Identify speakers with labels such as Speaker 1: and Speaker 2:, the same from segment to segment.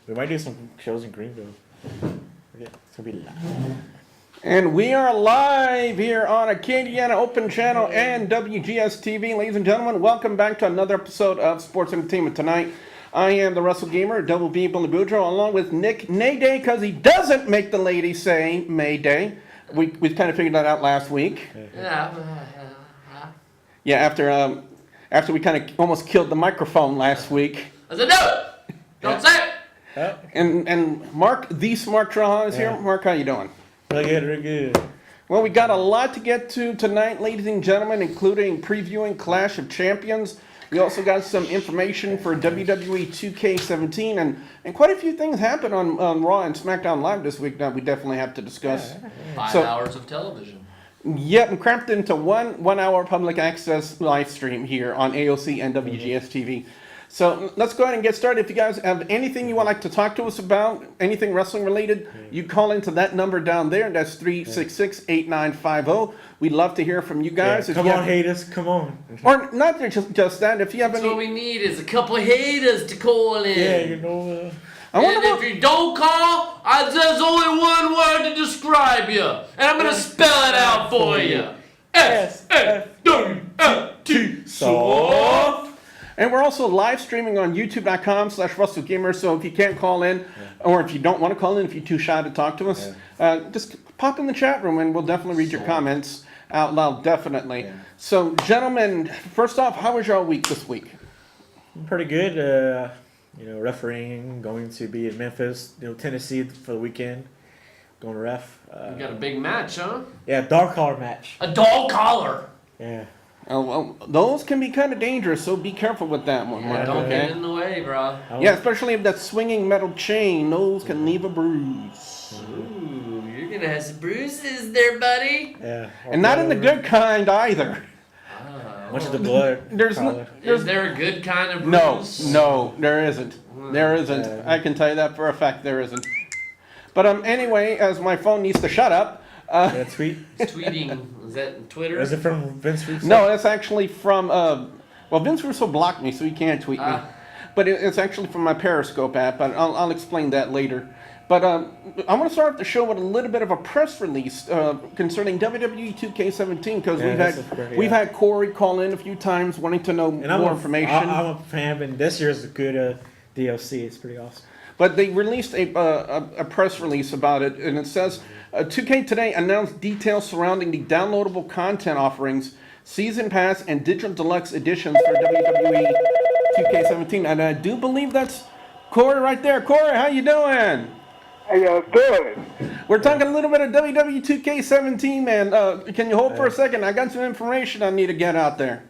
Speaker 1: We might do some shows in Greenville. Okay, it's gonna be live.
Speaker 2: And we are live here on Acadiana Open Channel and WGS TV. Ladies and gentlemen, welcome back to another episode of Sports Entertainment Tonight. I am the Russell Gamer, Double B Billy Boudreaux, along with Nick Nayday, because he doesn't make the ladies say Mayday. We kind of figured that out last week. Yeah, after we kind of almost killed the microphone last week.
Speaker 3: I said, no! Don't say it!
Speaker 1: Oh,
Speaker 2: And Mark, the Smart Draw, is here. Mark, how you doing?
Speaker 1: really good, really good.
Speaker 2: Well, we got a lot to get to tonight, ladies and gentlemen, including previewing Clash of Champions. We also got some information for WWE 2K17, and quite a few things happened on Raw and SmackDown Live this week that we definitely have to discuss.
Speaker 3: 5 hours of television.
Speaker 2: Yep, and cramped into one hour public access live stream here on AOC and WGS TV. So let's go ahead and get started. If you guys have anything you would like to talk to us about, anything wrestling related, you call into that number down there. That's 366-8950. We'd love to hear from you guys.
Speaker 1: Yeah, come on, haters, come on.
Speaker 2: Or not just that. If you have
Speaker 3: That's
Speaker 2: any,
Speaker 3: what we need is a couple of haters to call in.
Speaker 1: Yeah, you know.
Speaker 3: And if you don't call, there's only one word to describe you. And I'm going to spell it out for you. S-F-W-F-T.
Speaker 1: Soft.
Speaker 2: And we're also live streaming on youtube.com/RussellGamer. So if you can't call in, or if you don't want to call in, if you're too shy to talk to us, just pop in the chat room and we'll definitely read your comments out loud, definitely.
Speaker 1: Yeah.
Speaker 2: So, gentlemen, first off, how was your week this week?
Speaker 1: Pretty good. Refereeing, going to be in Memphis, Tennessee for the weekend. Going to ref.
Speaker 3: You got a big match, huh?
Speaker 1: Yeah, dark collar match.
Speaker 3: A dog collar.
Speaker 1: Yeah.
Speaker 2: Oh, well, those can be kind of dangerous, so be careful with that one.
Speaker 3: Yeah,
Speaker 2: Mark,
Speaker 3: don't
Speaker 2: okay?
Speaker 3: get in the way, bro.
Speaker 2: Yeah, especially if that swinging metal chain, those can leave a bruise.
Speaker 3: Ooh, you're going to have some bruises there, buddy.
Speaker 1: Yeah.
Speaker 2: And not in the good kind either.
Speaker 1: Much of the blood.
Speaker 3: Is there a good kind of
Speaker 2: No,
Speaker 3: bruise?
Speaker 2: no, there isn't. There isn't. I can tell you that for a fact, there isn't. But anyway, as my phone needs to shut up.
Speaker 1: Yeah, tweet.
Speaker 3: Tweeting. Is that Twitter?
Speaker 1: Is it from Vince Russo?
Speaker 2: No, that's actually from, Vince Russo blocked me, so he can't tweet me. But it's actually from my Periscope app, but I'll explain that later. But I want to start off the show with a little bit of a press release concerning WWE 2K17, because we've had Corey call in a few times wanting to know more information.
Speaker 1: I'm a fan, and this year's a good DLC. It's pretty awesome.
Speaker 2: But they released a press release about it, and it says, 2K today announced details surrounding the downloadable content offerings, Season Pass, and Digital Deluxe editions for WWE 2K17. And I do believe that's Corey right there. Corey, how you doing?
Speaker 4: How y'all doing?
Speaker 2: We're talking a little bit of WWE 2K17, man. Can you hold for a second? I got some information I need to get out there.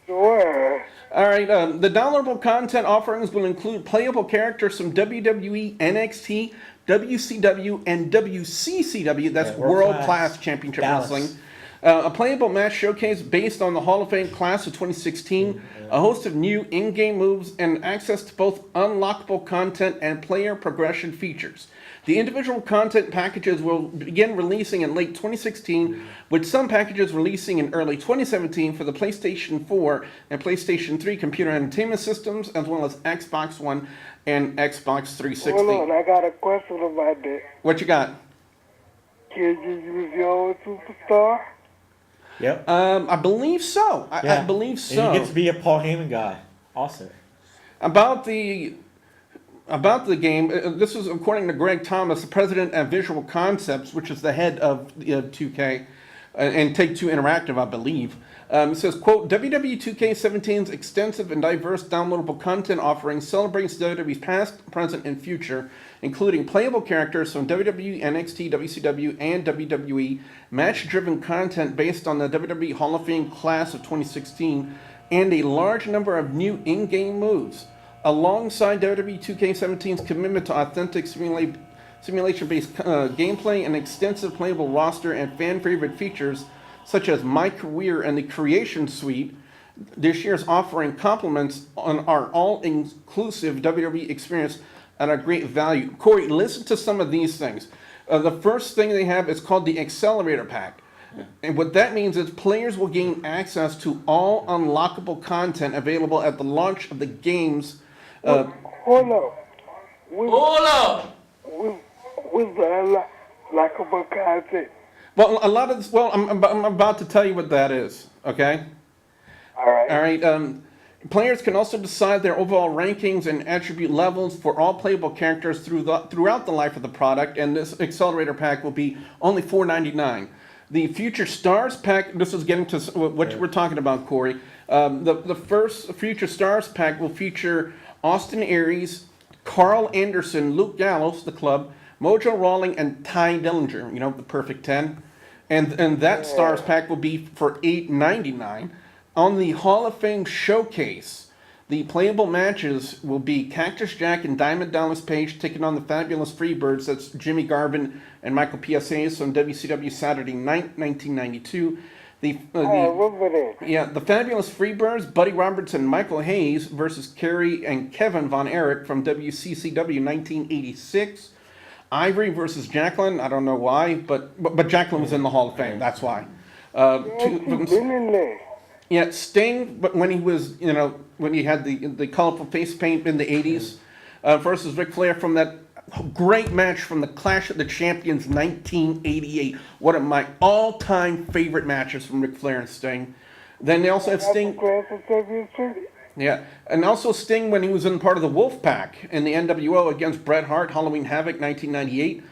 Speaker 4: Sure.
Speaker 2: All right, the downloadable content offerings will include playable characters from WWE, NXT, WCW, and WCCW, that's World Class Championship
Speaker 1: Dallas.
Speaker 2: Wrestling. A playable match showcase based on the Hall of Fame class of 2016, a host of new in-game moves, and access to both unlockable content and player progression features. The individual content packages will begin releasing in late 2016, with some packages releasing in early 2017 for the PlayStation 4 and PlayStation 3 computer entertainment systems, as well as Xbox One and Xbox 360.
Speaker 4: Hold on, I got a question about that.
Speaker 2: What you got?
Speaker 4: Can you use your old superstar?
Speaker 1: Yep.
Speaker 2: I believe so. I believe so.
Speaker 1: And you get to be a Paul Heyman guy. Also.
Speaker 2: About the game, this is according to Greg Thomas, the president of Visual Concepts, which is the head of 2K and Take-Two Interactive, I believe. It says, quote, WWE 2K17's extensive and diverse downloadable content offering celebrates WWE's past, present, and future, including playable characters from WWE, NXT, WCW, and WWE, match-driven content based on the WWE Hall of Fame class of 2016, and a large number of new in-game moves. Alongside WWE 2K17's commitment to authentic simulation-based gameplay and extensive playable roster and fan-favorite features such as My Career and the Creation Suite, this year's offering complements on our all-inclusive WWE experience at a great value. Corey, listen to some of these things. The first thing they have is called the Accelerator Pack. And what that means is players will gain access to all unlockable content available at the launch of the games.
Speaker 4: Hold on.
Speaker 3: Hold up.
Speaker 4: What's the likable content?
Speaker 2: Well, a lot of this, well, I'm about to tell you what that is, okay?
Speaker 4: All right.
Speaker 2: All right, players can also decide their overall rankings and attribute levels for all playable characters throughout the life of the product, and this accelerator pack will be only $4.99. The Future Stars pack, this is getting to what you were talking about, Corey. The first Future Stars pack will feature Austin Aries, Carl Anderson, Luke Gallows, the club, Mojo Rawling, and Ty Dillinger, you know, the perfect 10. And that Stars pack will be for $8.99. On the Hall of Fame Showcase, the playable matches will be Cactus Jack and Diamond Dallas Page taking on the Fabulous Freebirds. That's Jimmy Garvin and Michael P.S.A.'s on WCW Saturday Night, 1992. The Fabulous Freebirds, Buddy Roberts and Michael Hayes versus Kerry and Kevin Von Erich from WCCW 1986. Ivory versus Jacqueline. I don't know why, but Jacqueline was in the Hall of Fame. That's why. Yeah, Sting, but when he was, you know, when he had the colorful face paint in the 80s, versus Ric Flair from that great match from the Clash of the Champions 1988. One of my all-time favorite matches from Ric Flair and Sting. Then they also had Sting. Yeah, and also Sting when he was in part of the Wolf Pack in the NWO against Bret Hart, Halloween Havoc 1998.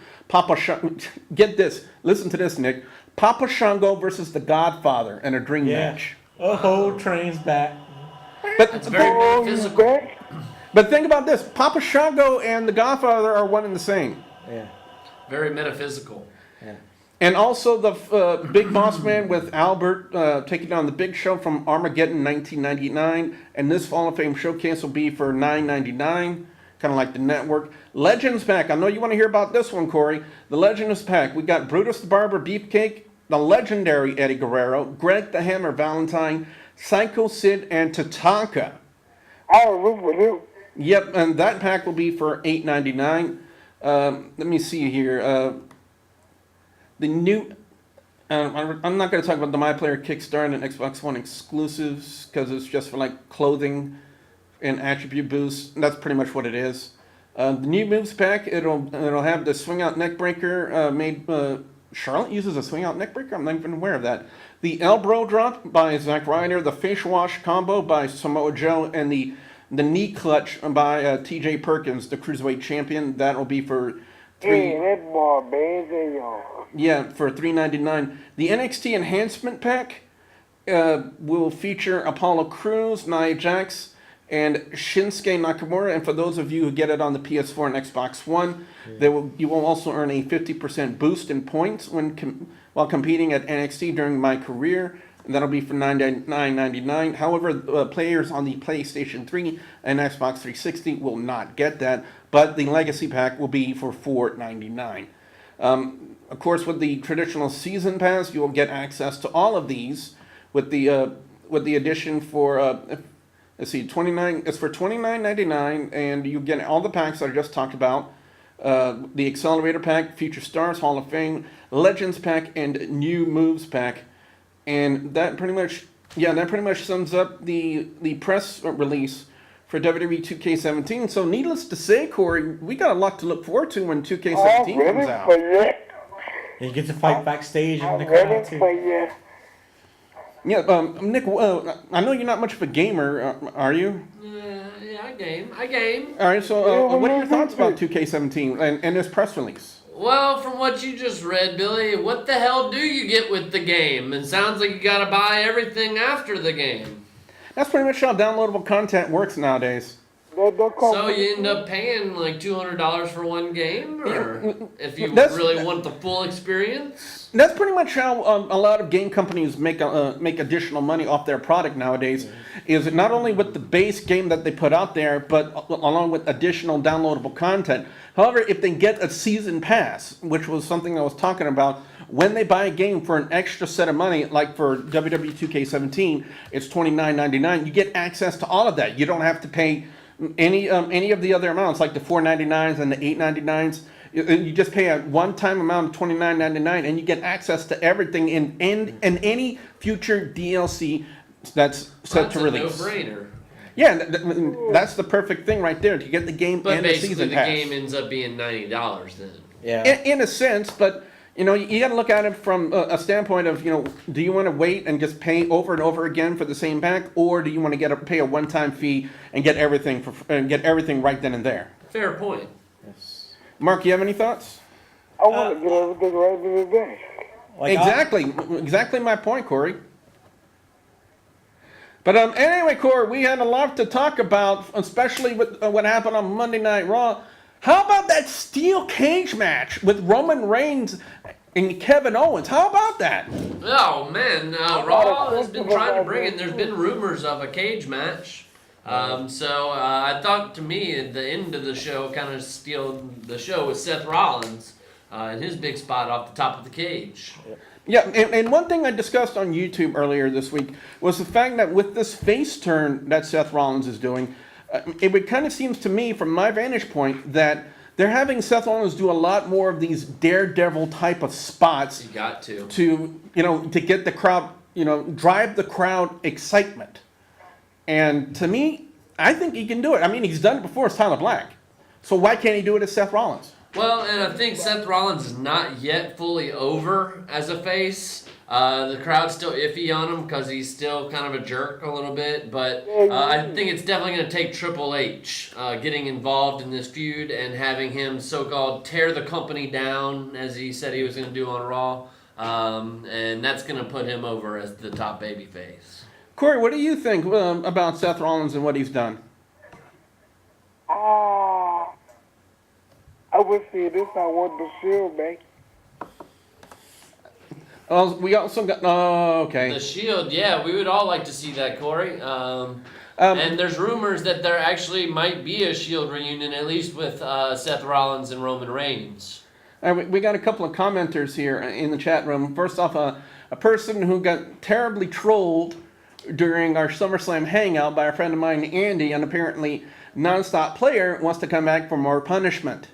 Speaker 2: Get this, listen to this, Nick. Papa Shango versus the Godfather in a dream match.
Speaker 1: Oh, train's back.
Speaker 2: But
Speaker 3: It's very metaphysical.
Speaker 2: But think about this: Papa Shango and the Godfather are one and the same.
Speaker 1: Yeah.
Speaker 3: Very metaphysical.
Speaker 1: Yeah.
Speaker 2: And also the Big Boss Man with Albert taking on the Big Show from Armageddon 1999. And this Hall of Fame showcase will be for $9.99, kind of like the network. Legends Pack. I know you want to hear about this one, Corey. The Legends Pack. We got Brutus the Barber Beefcake, the legendary Eddie Guerrero, Greg the Hammer Valentine, Psycho Sid, and Tatanka.
Speaker 4: I remember him.
Speaker 2: Yep, and that pack will be for $8.99. Let me see here. The new, I'm not going to talk about the My Player Kickstarter and Xbox One exclusives because it's just for like clothing and attribute boosts. That's pretty much what it is. The new moves pack, it'll have the swing out neck breaker made. Charlotte uses a swing out neck breaker. I'm not even aware of that. The elbow drop by Zack Ryder, the face wash combo by Samoa Joe, and the knee clutch by T.J. Perkins, the cruiserweight champion. That will be for for $3.99. The NXT Enhancement Pack will feature Apollo Crews, Nia Jax, and Shinsuke Nakamura. And for those of you who get it on the PS4 and Xbox One, you will also earn a 50% boost in points while competing at NXT during My Career. And that'll be for $9.99. However, players on the PlayStation 3 and Xbox 360 will not get that, but the Legacy Pack will be for $4.99. Of course, with the traditional Season Pass, you will get access to all of these with the addition for let's see, it's for $29.99, and you get all the packs that I just talked about. The Accelerator Pack, Future Stars, Hall of Fame, Legends Pack, and New Moves Pack. And that pretty much sums up the press release for WWE 2K17. So needless to say, Corey, we got a lot to look forward to when 2K17 comes out.
Speaker 1: And you get to fight backstage in the crowd too.
Speaker 2: Yeah, Nick, I know you're not much of a gamer, are you?
Speaker 3: Yeah, I game.
Speaker 2: All right, so what are your thoughts about 2K17 and this press release?
Speaker 3: Well, from what you just read, Billy, what the hell do you get with the game? It sounds like you gotta buy everything after the game.
Speaker 2: That's pretty much how downloadable content works nowadays.
Speaker 3: So you end up paying like $200 for one game, or if you really want the full experience?
Speaker 2: That's pretty much how a lot of game companies make additional money off their product nowadays. Is not only with the base game that they put out there, but along with additional downloadable content. However, if they get a season pass, which was something I was talking about, when they buy a game for an extra set of money, like for WWE 2K17, it's $29.99. You get access to all of that. You don't have to pay any of the other amounts, like the $4.99s and the $8.99s. You just pay a one-time amount of $29.99, and you get access to everything in any future DLC that's set to release.
Speaker 3: That's a no-brainer.
Speaker 2: Yeah, that's the perfect thing right there to get the game
Speaker 3: But
Speaker 2: and the
Speaker 3: basically,
Speaker 2: season
Speaker 3: the
Speaker 2: pass.
Speaker 3: game ends up being $90 then.
Speaker 1: Yeah.
Speaker 2: In a sense, but you know, you got to look at it from a standpoint of, you know, do you want to wait and just pay over and over again for the same pack, or do you want to pay a one-time fee and get everything right then and there?
Speaker 3: Fair point.
Speaker 1: Yes.
Speaker 2: Mark, you have any thoughts?
Speaker 4: I want to get everything right in the day.
Speaker 1: Like,
Speaker 2: Exactly my point, Corey. But anyway, Corey, we had a lot to talk about, especially with what happened on Monday Night Raw. How about that steel cage match with Roman Reigns and Kevin Owens? How about that?
Speaker 3: Oh man, Raw has been trying to bring in. There's been rumors of a cage match. So I thought, to me, at the end of the show, kind of steal the show with Seth Rollins and his big spot off the top of the cage.
Speaker 2: Yeah, and one thing I discussed on YouTube earlier this week was the fact that with this face turn that Seth Rollins is doing, it kind of seems to me, from my vantage point, that they're having Seth Rollins do a lot more of these daredevil type of spots
Speaker 3: You got to.
Speaker 2: to get the crowd, drive the crowd excitement. And to me, I think he can do it. I mean, he's done it before as Tyler Black. So why can't he do it as Seth Rollins?
Speaker 3: Well, and I think Seth Rollins is not yet fully over as a face. The crowd's still iffy on him because he's still kind of a jerk a little bit. But I think it's definitely going to take Triple H getting involved in this feud and having him so-called tear the company down, as he said he was going to do on Raw. And that's going to put him over as the top babyface.
Speaker 2: Corey, what do you think about Seth Rollins and what he's done?
Speaker 4: I would say this, I want the Shield back.
Speaker 2: We also got, okay.
Speaker 3: The Shield, yeah, we would all like to see that, Corey. And there's rumors that there actually might be a Shield reunion, at least with Seth Rollins and Roman Reigns.
Speaker 2: All right, we got a couple of commenters here in the chat room. First off, a person who got terribly trolled during our SummerSlam hangout by a friend of mine, Andy, an apparently nonstop player, wants to come back for more punishment.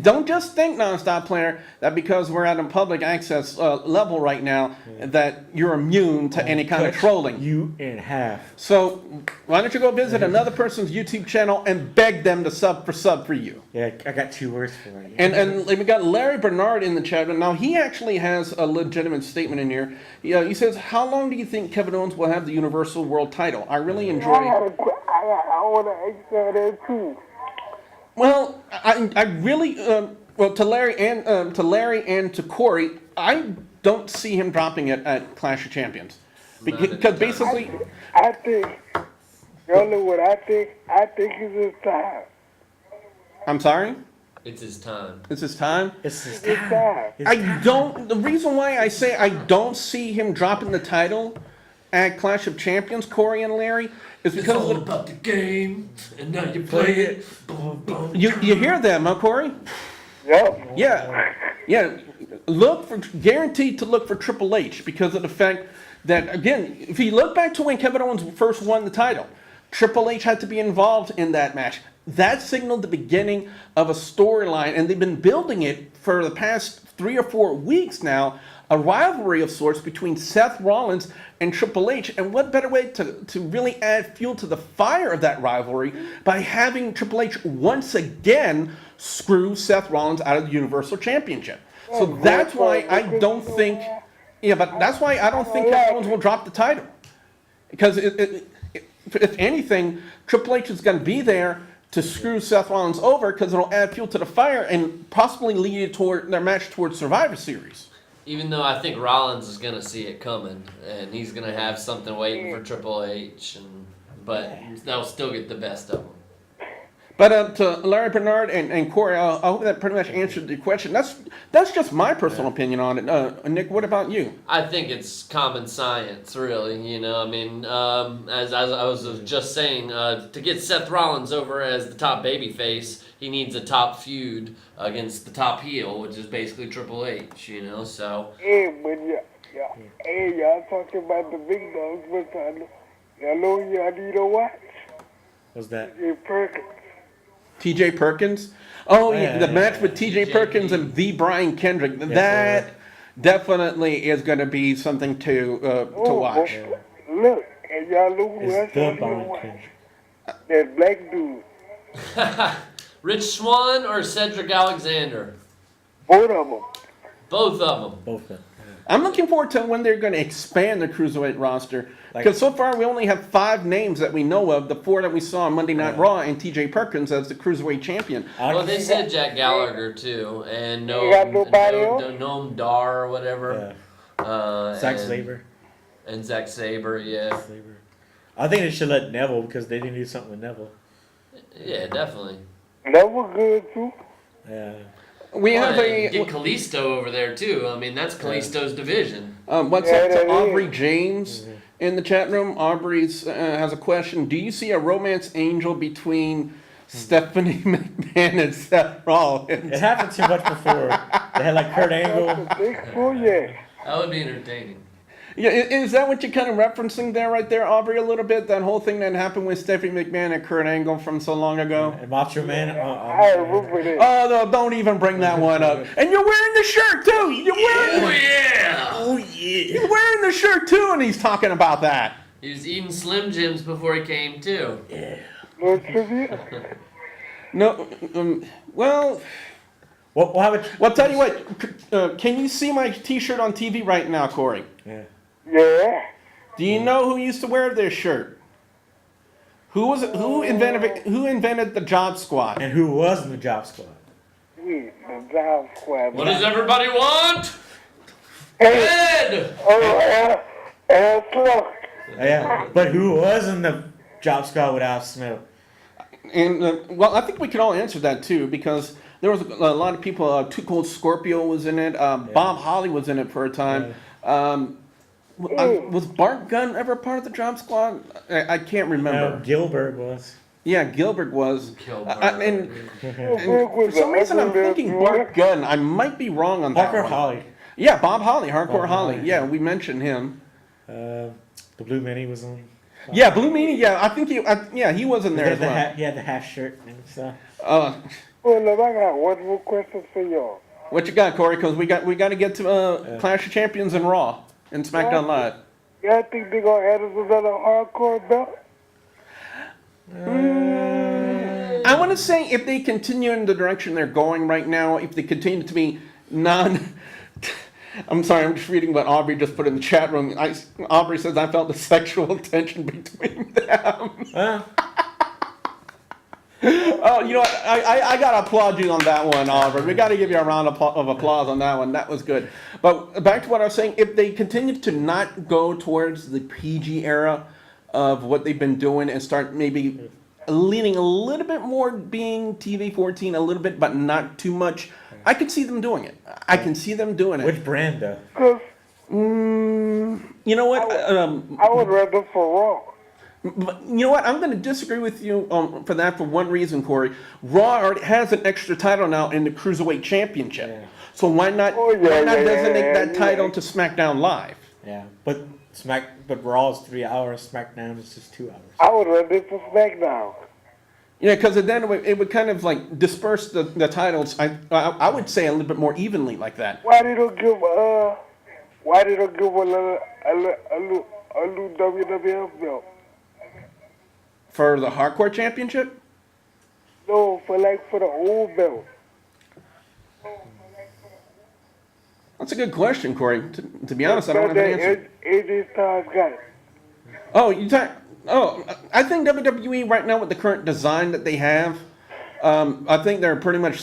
Speaker 2: Don't just think, nonstop player, that because we're at a public access level right now, that you're immune to any kind of trolling.
Speaker 1: You in half.
Speaker 2: So why don't you go visit another person's YouTube channel and beg them to sub for you?
Speaker 1: Yeah, I got 2 words for you.
Speaker 2: And we got Larry Bernard in the chat. Now, he actually has a legitimate statement in here. He says, how long do you think Kevin Owens will have the Universal World title? I really enjoy...
Speaker 4: I want to ask that too.
Speaker 2: Well, I really... to Larry and to Corey, I don't see him dropping it at Clash of Champions. Because basically...
Speaker 4: I think, y'all know what I think? I think it's his time.
Speaker 2: I'm sorry?
Speaker 3: It's his time.
Speaker 2: It's his time?
Speaker 1: It's his
Speaker 4: It's
Speaker 1: time.
Speaker 4: time.
Speaker 2: The reason why I say I don't see him dropping the title at Clash of Champions, Corey and Larry, is
Speaker 3: It's
Speaker 2: because
Speaker 3: all about the game, and now you play it. Boom, boom.
Speaker 2: you hear them, huh, Corey?
Speaker 4: Yep.
Speaker 2: Yeah. Guaranteed to look for Triple H because of the fact that, again, if you look back to when Kevin Owens first won the title, Triple H had to be involved in that match. That signaled the beginning of a storyline, and they've been building it for the past 3 or 4 weeks now, a rivalry of sorts between Seth Rollins and Triple H. And what better way to really add fuel to the fire of that rivalry by having Triple H once again screw Seth Rollins out of the Universal Championship. So that's why I don't think, that's why I don't think Kevin Owens will drop the title. Because if anything, Triple H is going to be there to screw Seth Rollins over because it'll add fuel to the fire and possibly lead it toward their match towards Survivor Series.
Speaker 3: Even though I think Rollins is going to see it coming, and he's going to have something waiting for Triple H, but they'll still get the best of him.
Speaker 2: But to Larry Bernard and Corey, I hope that pretty much answered the question. That's just my personal opinion on it. Nick, what about you?
Speaker 3: I think it's common science, really. I mean, as I was just saying, to get Seth Rollins over as the top babyface, he needs a top feud against the top heel, which is basically Triple H. So.
Speaker 4: Hey, but y'all talking about the big dogs, but y'all know y'all need to watch.
Speaker 1: What's that?
Speaker 4: Hey, Perkins.
Speaker 2: T.J. Perkins? Oh, yeah, the match with T.J. Perkins and the Brian Kendrick. That definitely is going to be something to watch.
Speaker 4: Look, and y'all know who else
Speaker 1: It's the
Speaker 4: y'all need to
Speaker 1: Brian
Speaker 4: watch.
Speaker 1: Kendrick.
Speaker 4: That black dude.
Speaker 3: Rich Swann or Cedric Alexander?
Speaker 4: Both of them.
Speaker 3: Both of them.
Speaker 1: Both of them.
Speaker 2: I'm looking forward to when they're going to expand the cruiserweight roster.
Speaker 1: Like-
Speaker 2: Because so far we only have 5 names that we know of. The 4 that we saw on Monday Night Raw, and T.J. Perkins as the cruiserweight champion.
Speaker 3: Well, they said Jack Gallagher too, and
Speaker 4: You got nobody else?
Speaker 3: Noam Dar or whatever.
Speaker 1: Zack
Speaker 3: and-
Speaker 1: Sabre.
Speaker 3: And Zack Sabre, yeah.
Speaker 1: Sabre. I think they should let Neville because they didn't do something with Neville.
Speaker 3: Yeah, definitely.
Speaker 4: That was good too.
Speaker 1: Yeah.
Speaker 2: We have
Speaker 3: Get
Speaker 2: a
Speaker 3: Kalisto over there too. I mean, that's Kalisto's division.
Speaker 2: what's
Speaker 4: Yeah,
Speaker 2: up to
Speaker 4: that is.
Speaker 2: Aubrey James in the chat room. Aubrey's has a question. Do you see a romance angel between Stephanie McMahon and Seth Rollins?
Speaker 1: It happened too much before. They had like Kurt Angle.
Speaker 4: That's a big fool, yeah.
Speaker 3: That would be entertaining.
Speaker 2: Yeah, is that what you're kind of referencing there, right there, Aubrey, a little bit? That whole thing that happened with Stephanie McMahon and Kurt Angle from so long ago?
Speaker 1: And Macho Man.
Speaker 4: I remember that.
Speaker 2: Oh, no, don't even bring that one up. And you're wearing the shirt, too. You're wearing,
Speaker 3: yeah!
Speaker 1: Oh yeah.
Speaker 2: you're wearing the shirt, too, and he's talking about that.
Speaker 3: He was eating Slim Jims before he came too.
Speaker 4: No trivia?
Speaker 2: No, well,
Speaker 1: Well, how about?
Speaker 2: well, tell you what. Can you see my T-shirt on TV right now, Corey?
Speaker 1: Yeah.
Speaker 4: Yeah.
Speaker 2: Do you know who used to wear this shirt? Who was it? Who invented the Job Squad?
Speaker 1: And who was in the Job Squad?
Speaker 4: Sweet. The job squad.
Speaker 3: What does everybody want?
Speaker 4: Hey.
Speaker 3: Ed!
Speaker 4: Oh, look.
Speaker 1: Yeah. But who was in the Job Squad with Al Smith?
Speaker 2: And well, I think we can all answer that too, because there was a lot of people. Too Cold Scorpio was in it. Bob Holly was in it for a time. Was Bart Gunn ever part of the Job Squad? I can't remember.
Speaker 1: Gilbert was.
Speaker 2: Yeah, Gilbert was.
Speaker 3: Gilbert.
Speaker 2: And for some reason, I'm thinking Bart Gunn. I might be wrong on that
Speaker 1: Parker
Speaker 2: one.
Speaker 1: Holly.
Speaker 2: Yeah, Bob Holly, Hardcore
Speaker 1: Bob
Speaker 2: Holly.
Speaker 1: Holly.
Speaker 2: Yeah, we mentioned him.
Speaker 1: The Blue Mini was on.
Speaker 2: Yeah, Blue Meanie. Yeah, I think he. Yeah, he was in there as well.
Speaker 1: He had the half shirt and stuff.
Speaker 4: Well, look, I got one more question for y'all.
Speaker 2: What you got, Corey? Because we got to get to Clash of Champions and Raw and SmackDown Live.
Speaker 4: Y'all think they gonna add us another hardcore belt?
Speaker 2: I want to say if they continue in the direction they're going right now, if they continue to be I'm sorry, I'm just reading what Aubrey just put in the chat room. Aubrey says, I felt the sexual tension between them. Oh, you know what? I got to applaud you on that one, Aubrey. We got to give you a round of applause on that one. That was good. But back to what I was saying, if they continue to not go towards the PG era of what they've been doing and start maybe leaning a little bit more being TV-14 a little bit, but not too much, I could see them doing it. I can see them doing it.
Speaker 1: Which brand though?
Speaker 4: Cause
Speaker 2: You know what?
Speaker 4: I would rather for Raw.
Speaker 2: But you know what? I'm going to disagree with you for that for one reason, Corey. Raw already has an extra title now in the Cruiserweight Championship.
Speaker 1: Yeah.
Speaker 2: So why not designate that title to SmackDown Live?
Speaker 1: Yeah, but Raw is 3 hours. SmackDown is just 2 hours.
Speaker 4: I would rather for SmackDown.
Speaker 2: Yeah, because then it would kind of like disperse the titles. I would say a little bit more evenly like that.
Speaker 4: Why they don't give a little WWF belt?
Speaker 2: For the Hardcore Championship?
Speaker 4: No, for the old belt.
Speaker 2: That's a good question, Corey. To be honest, I don't have an answer.
Speaker 4: AJ Styles got it.
Speaker 2: I think WWE right now with the current design that they have, I think they're pretty much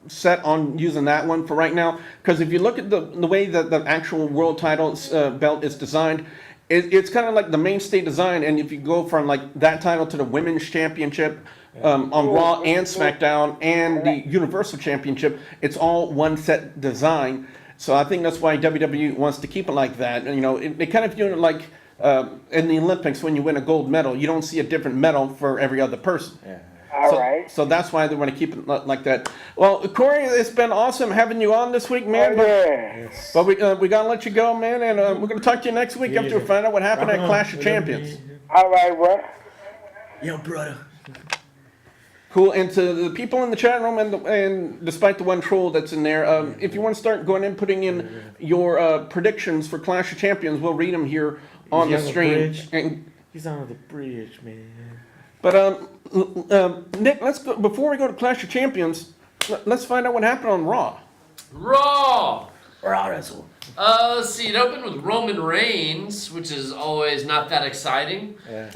Speaker 2: set on using that one for right now. Because if you look at the way that the actual world title belt is designed, it's kind of like the mainstay design. And if you go from like that title to the Women's Championship on Raw and SmackDown and the Universal Championship, it's all one set design. So I think that's why WWE wants to keep it like that. And, you know, they kind of do it like in the Olympics when you win a gold medal, you don't see a different medal for every other person.
Speaker 1: Yeah.
Speaker 4: All right.
Speaker 2: So that's why they want to keep it like that. Well, Corey, it's been awesome having you on this week, man.
Speaker 4: Yeah.
Speaker 2: But we gotta let you go, man, and we're gonna talk to you next week after we find out what happened at Clash of Champions.
Speaker 4: All right, bro.
Speaker 1: Yo, brother.
Speaker 2: Cool. And to the people in the chat room, and despite the one troll that's in there, if you want to start going in, putting in your predictions for Clash of Champions, we'll read them here on the stream.
Speaker 1: He's on the bridge, man.
Speaker 2: But Nick, let's go before we go to Clash of Champions. Let's find out what happened on Raw.
Speaker 3: Raw.
Speaker 1: Raw wrestle.
Speaker 3: Let's see. It opened with Roman Reigns, which is always not that exciting.
Speaker 1: Yeah.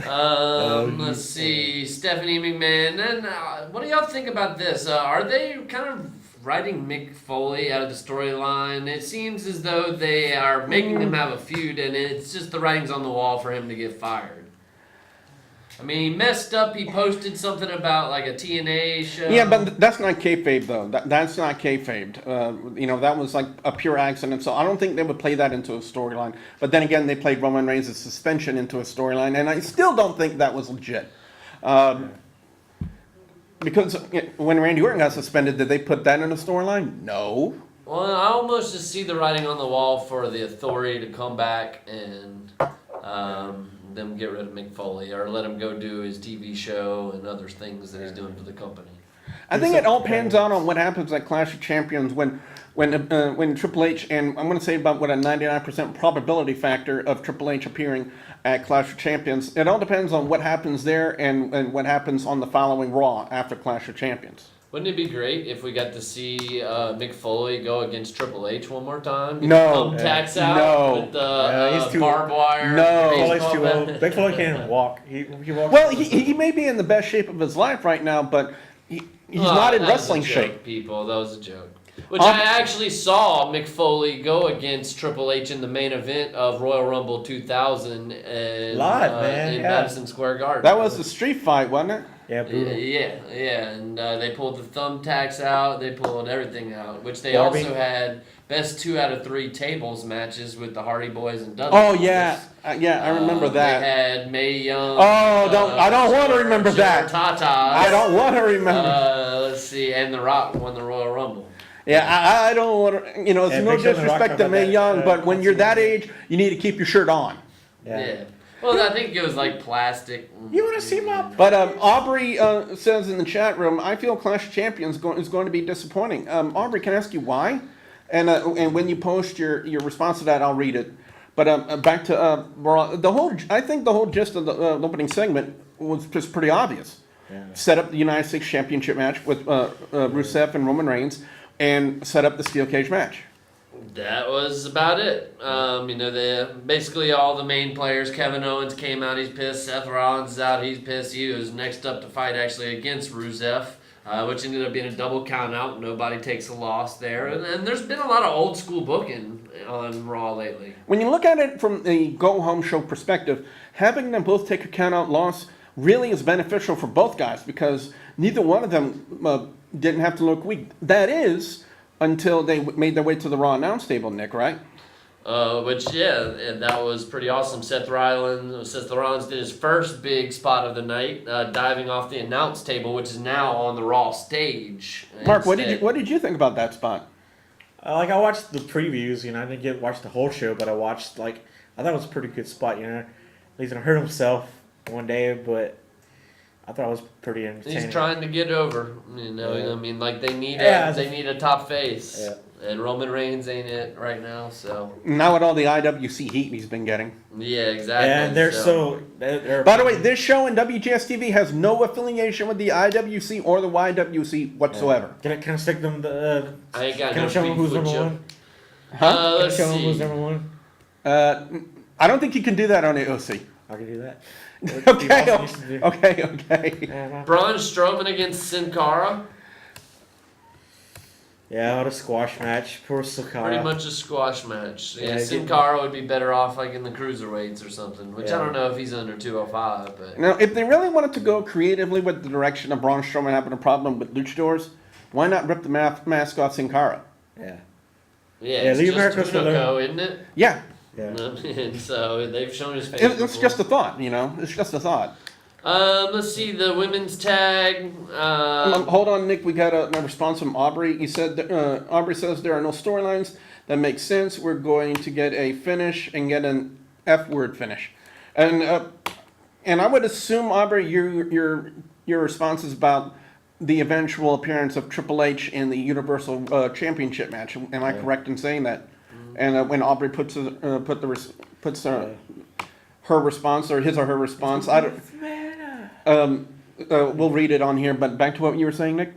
Speaker 3: Let's see. Stephanie McMahon. And what do y'all think about this? Are they kind of writing Mick Foley out of the storyline? It seems as though they are making him have a feud, and it's just the writing's on the wall for him to get fired. I mean, he messed up. He posted something about like a TNA show.
Speaker 2: Yeah, but that's not kayfabe though. That's not kayfabed. That was like a pure accident. So I don't think they would play that into a storyline. But then again, they played Roman Reigns' suspension into a storyline, and I still don't think that was legit. Because when Randy Orton got suspended, did they put that in a storyline? No.
Speaker 3: Well, I almost just see the writing on the wall for the Authority to come back and them get rid of Mick Foley or let him go do his TV show and other things that he's doing for the company.
Speaker 2: I think it all pans out on what happens at Clash of Champions when Triple H, and I'm going to say about what a 99% probability factor of Triple H appearing at Clash of Champions. It all depends on what happens there and what happens on the following Raw after Clash of Champions.
Speaker 3: Wouldn't it be great if we got to see Mick Foley go against Triple H one more time?
Speaker 2: No.
Speaker 3: Thumbtacks
Speaker 2: No.
Speaker 3: out with the
Speaker 1: he's too-
Speaker 3: barbed wire.
Speaker 2: No.
Speaker 1: Foley's too old. Big Foley can't walk. He walks.
Speaker 2: Well, he may be in the best shape of his life right now, but he's not in
Speaker 3: that was a
Speaker 2: wrestling
Speaker 3: joke,
Speaker 2: shape.
Speaker 3: People, that was a joke. Which I actually saw Mick Foley go against Triple H in the main event of Royal Rumble 2000 and
Speaker 1: Live, man,
Speaker 3: in
Speaker 1: yeah.
Speaker 3: Madison Square Garden.
Speaker 2: That was the street fight, wasn't it?
Speaker 1: Yeah, brutal.
Speaker 3: Yeah, and they pulled the thumbtacks out, they pulled everything out, which they
Speaker 1: Darby.
Speaker 3: also had best 2 out of 3 tables matches with the Hardy Boys and Dudley
Speaker 2: Oh
Speaker 3: Boys.
Speaker 2: yeah, I remember that.
Speaker 3: They had Mae Young.
Speaker 2: Oh, I don't want to remember that.
Speaker 3: Tatas.
Speaker 2: I don't want to remember.
Speaker 3: Let's see, and The Rock won the Royal Rumble.
Speaker 2: Yeah, I don't want to. It's
Speaker 1: Yeah,
Speaker 2: no
Speaker 1: Big Show and The Rock
Speaker 2: disrespect to
Speaker 1: about
Speaker 2: Mae
Speaker 1: that,
Speaker 2: Young, but when you're that age, you need to keep your shirt on.
Speaker 3: Yeah. Well, I think it was like plastic.
Speaker 1: You want to see my?
Speaker 2: But Aubrey says in the chat room, I feel Clash of Champions is going to be disappointing. Aubrey, can I ask you why? And when you post your response to that, I'll read it. But back to Raw, I think the whole gist of the opening segment was just pretty obvious.
Speaker 1: Yeah.
Speaker 2: Set up the United States Championship match with Rusev and Roman Reigns, and set up the steel cage match.
Speaker 3: That was about it. Basically all the main players. Kevin Owens came out, he's pissed. Seth Rollins is out, he's pissed. He was next up to fight actually against Rusev, which ended up being a double count out. Nobody takes a loss there. And there's been a lot of old school booking on Raw lately.
Speaker 2: When you look at it from the go-home show perspective, having them both take a count-out loss really is beneficial for both guys because neither one of them didn't have to look weak. That is, until they made their way to the Raw announce table, Nick, right?
Speaker 3: And that was pretty awesome. Seth Rollins did his first big spot of the night, diving off the announce table, which is now on the Raw stage.
Speaker 2: Mark, what did you think about that spot?
Speaker 1: I watched the previews. I didn't watch the whole show, but I watched I thought it was a pretty good spot. He's gonna hurt himself one day, but I thought it was pretty entertaining.
Speaker 3: He's trying to get over.
Speaker 1: Yeah.
Speaker 3: I mean, they need
Speaker 1: Yeah,
Speaker 3: need a top face.
Speaker 1: Yeah.
Speaker 3: And Roman Reigns ain't it right now, so.
Speaker 2: Now with all the IWC heat he's been getting.
Speaker 3: Yeah, exactly.
Speaker 1: And they're
Speaker 2: By the way, this show in WGS TV has no affiliation with the IWC or the YWC whatsoever.
Speaker 1: Can I stick them?
Speaker 3: I ain't got
Speaker 1: Can
Speaker 3: no
Speaker 1: I show them
Speaker 3: beef
Speaker 1: who's
Speaker 3: with
Speaker 1: number
Speaker 3: you.
Speaker 1: one?
Speaker 2: Huh?
Speaker 1: Can I
Speaker 3: Let's
Speaker 1: show them who's
Speaker 3: see.
Speaker 1: number one?
Speaker 2: I don't think you can do that on AOC.
Speaker 1: I can do that.
Speaker 2: Okay.
Speaker 3: Braun Strowman against Sin Cara.
Speaker 1: Yeah, what a squash match. Poor Sakara.
Speaker 3: Pretty much a squash match. Yeah,
Speaker 1: Yeah,
Speaker 3: Sin
Speaker 1: get-
Speaker 3: Cara would be better off in the cruiserweights or something, which I
Speaker 1: Yeah.
Speaker 3: don't know if he's under 205, but.
Speaker 2: Now, if they really wanted to go creatively with the direction of Braun Strowman having a problem with luchadors, why not rip the mask off Sin Cara?
Speaker 1: Yeah.
Speaker 3: Yeah,
Speaker 1: Yeah,
Speaker 3: it's
Speaker 1: leave
Speaker 3: just
Speaker 1: America
Speaker 3: Hunico, isn't it?
Speaker 2: Yeah,
Speaker 1: Yeah.
Speaker 3: And so they've shown his face.
Speaker 2: it's
Speaker 3: before.
Speaker 2: just a thought, It's just a thought.
Speaker 3: Let's see the women's tag.
Speaker 2: Hold on, Nick. We got a response from Aubrey. He said, that, Aubrey says there are no storylines that make sense. We're going to get a finish and get an F-word finish. And I would assume, Aubrey, your response is about the eventual appearance of Triple H in the Universal Championship match. Am I correct in saying that? And when Aubrey puts her response or his or her response, I don't. we'll read it on here, but back to what you were saying, Nick.